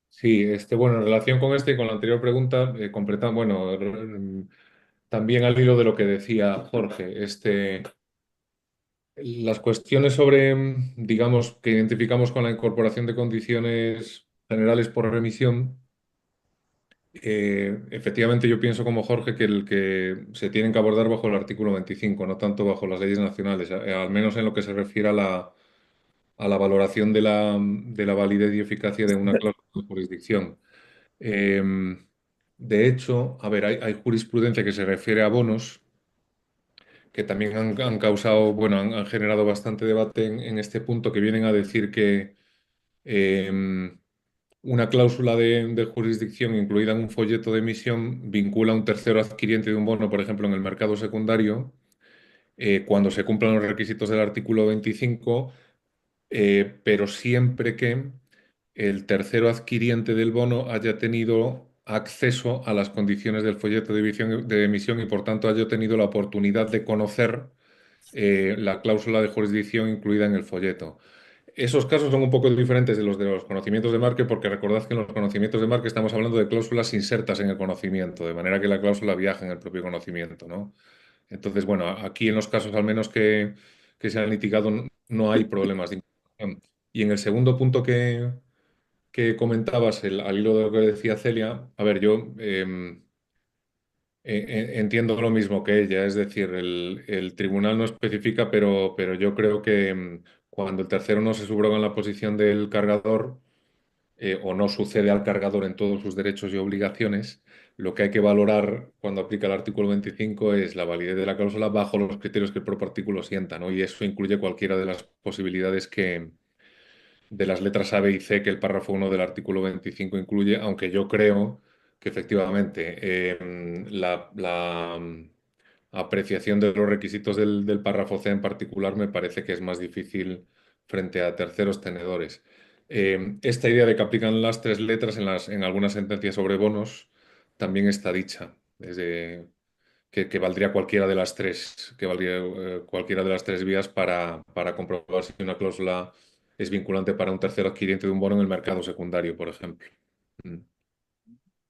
Sí, bueno, en relación con este y con la anterior pregunta, bueno, también al hilo de lo que decía Jorge, las cuestiones sobre, digamos, que identificamos con la incorporación de condiciones generales por remisión, efectivamente yo pienso como Jorge que se tienen que abordar bajo el artículo 25, no tanto bajo las leyes nacionales, al menos en lo que se refiere a la valoración de la validez y eficacia de una cláusula de jurisdicción. Eh, de hecho, a ver, hay jurisprudencia que se refiere a bonos que también han causado, bueno, han generado bastante debate en este punto, que vienen a decir que una cláusula de jurisdicción incluida en un folleto de emisión vincula a un tercero adquiriente de un bono, por ejemplo, en el mercado secundario, cuando se cumplan los requisitos del artículo 25, pero siempre que el tercero adquiriente del bono haya tenido acceso a las condiciones del folleto de emisión y por tanto haya tenido la oportunidad de conocer la cláusula de jurisdicción incluida en el folleto. Esos casos son un poco diferentes de los conocimientos de marque, porque recordad que en los conocimientos de marque estamos hablando de cláusulas insertas en el conocimiento, de manera que la cláusula viaja en el propio conocimiento, ¿no? Entonces, bueno, aquí en los casos al menos que se han litigado no hay problemas de implementación. Y en el segundo punto que comentabas, al hilo de lo que decía Celia, a ver, yo entiendo lo mismo que ella, es decir, el tribunal no especifica, pero yo creo que cuando el tercero no se subroga en la posición del cargador o no sucede al cargador en todos sus derechos y obligaciones, lo que hay que valorar cuando aplica el artículo 25 es la validez de la cláusula bajo los criterios que el propio artículo sienta, ¿no? Y eso incluye cualquiera de las posibilidades de las letras A, B y C que el párrafo 1 del artículo 25 incluye, aunque yo creo que efectivamente la apreciación de los requisitos del párrafo C en particular me parece que es más difícil frente a terceros tenedores. Esta idea de que aplican las tres letras en algunas sentencias sobre bonos también está dicha, que valdría cualquiera de las tres, que valdría cualquiera de las tres vías para comprobar si una cláusula es vinculante para un tercero adquiriente de un bono en el mercado secundario, por ejemplo. Mm.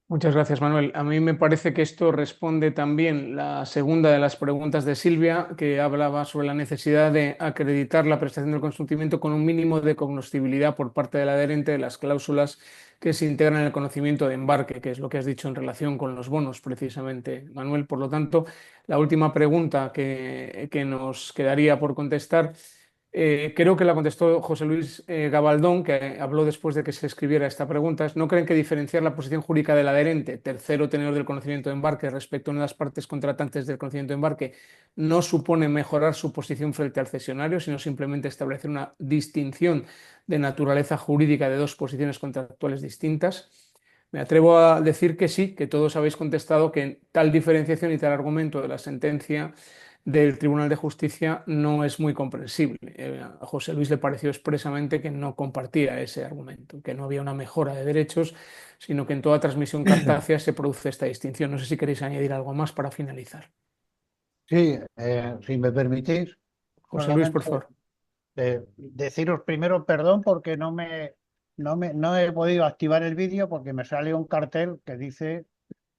Muchas gracias, Manuel. A mí me parece que esto responde también la segunda de las preguntas de Silvia, que hablaba sobre la necesidad de acreditar la prestación del consentimiento con un mínimo de cognoscibilidad por parte del adherente de las cláusulas que se integran en el conocimiento de embarque, que es lo que has dicho en relación con los bonos, precisamente, Manuel. Por lo tanto, la última pregunta que nos quedaría por contestar. Creo que la contestó José Luis Gabaldón, que habló después de que se escribiera esta pregunta. ¿No creen que diferenciar la posición jurídica del adherente, tercero tenedor del conocimiento de embarque, respecto a una de las partes contratantes del conocimiento de embarque, no supone mejorar su posición frente al cesionario, sino simplemente establecer una distinción de naturaleza jurídica de dos posiciones contractuales distintas? Me atrevo a decir que sí, que todos habéis contestado que tal diferenciación y tal argumento de la sentencia del Tribunal de Justicia no es muy comprensible. A José Luis le pareció expresamente que no compartía ese argumento, que no había una mejora de derechos, sino que en toda transmisión cartácea se produce esta distinción. No sé si queréis añadir algo más para finalizar. Sí, si me permitís, José Luis, por solamente favor. deciros primero perdón porque no he podido activar el vídeo porque me sale un cartel que dice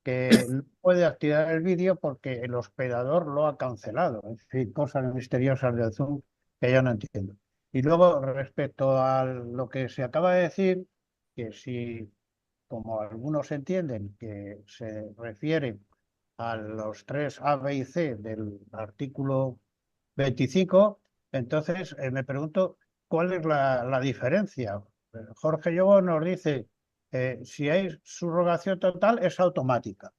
que no puede activar el vídeo porque el hospedador lo ha cancelado. En fin, cosas misteriosas del Zoom que yo no entiendo. Y luego, respecto a lo que se acaba de decir, que si, como algunos entienden, que se refiere a los tres A, B y C del artículo 25, entonces me pregunto cuál es la diferencia. Jorge Llobo nos dice, si hay subrogación total es automática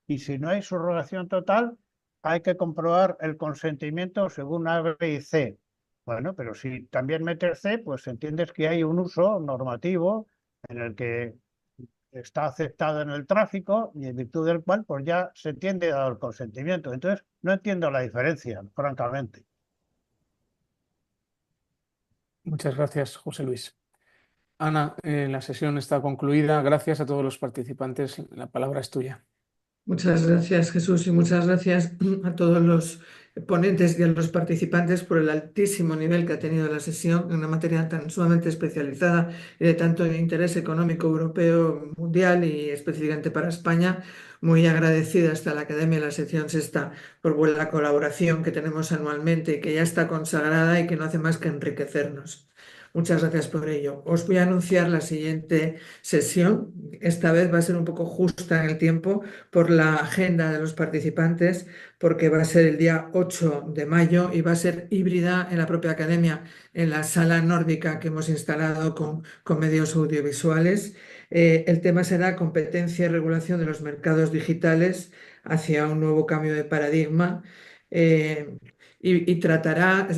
y si no hay subrogación total hay que comprobar el consentimiento según A, B y C. Bueno, pero si también metes C, pues entiendes que hay un uso normativo en el que está aceptado en el tráfico y en virtud del cual pues ya se entiende dado el consentimiento. Entonces, no entiendo la diferencia, francamente. Muchas gracias, José Luis. Ana, la sesión está concluida. Gracias a todos los participantes. La palabra es tuya. Muchas gracias, Jesús, y muchas gracias a todos los ponentes y a los participantes por el altísimo nivel que ha tenido la sesión en una materia tan sumamente especializada y de tanto interés económico europeo, mundial y específicamente para España. Muy agradecida hasta la Academia de la sección sexta por la colaboración que tenemos anualmente y que ya está consagrada y que no hace más que enriquecernos. Muchas gracias por ello. Os voy a anunciar la siguiente sesión. Esta vez va a ser un poco justa en el tiempo por la agenda de los participantes, porque va a ser el día 8 de mayo y va a ser híbrida en la propia academia, en la sala nórdica que hemos instalado con medios audiovisuales. El tema será competencia y regulación de los mercados digitales hacia un nuevo cambio de paradigma. eh, y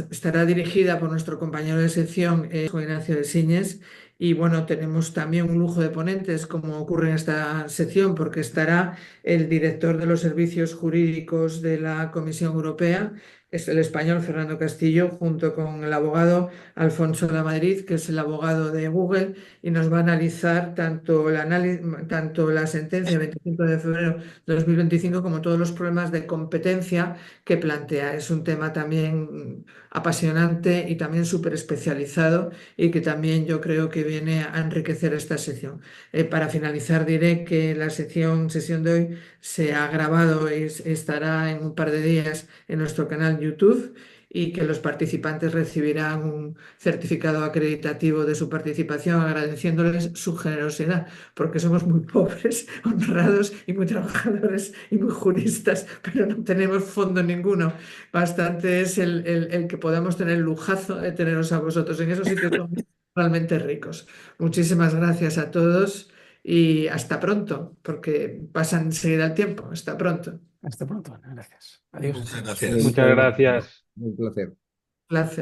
estará dirigida por nuestro compañero de sección, Juan Ignacio de Siñes. Y bueno, tenemos también un lujo de ponentes, como ocurre en esta sección, porque estará el director de los servicios jurídicos de la Comisión Europea, es el español Fernando Castillo, junto con el abogado Alfonso Lamadrid, que es el abogado de Google, y nos va a analizar tanto la sentencia del 25 de febrero de 2025 como todos los problemas de competencia que plantea. Es un tema también apasionante y también súper especializado y que también yo creo que viene a enriquecer esta sección. Para finalizar, diré que la sesión de hoy se ha grabado y estará en un par de días en nuestro canal YouTube y que los participantes recibirán un certificado acreditativo de su participación agradeciéndoles su generosidad, porque somos muy pobres, honrados y muy trabajadores y muy juristas, pero no tenemos fondo ninguno. Bastante es el que podamos tener el lujazo de teneros a vosotros. En esos sitios son realmente ricos. Muchísimas gracias a todos y hasta pronto, porque pasa enseguida el tiempo. Hasta pronto. Hasta pronto, Ana. Gracias. Adiós. Muchas gracias. Muchas gracias. Un placer. Placer.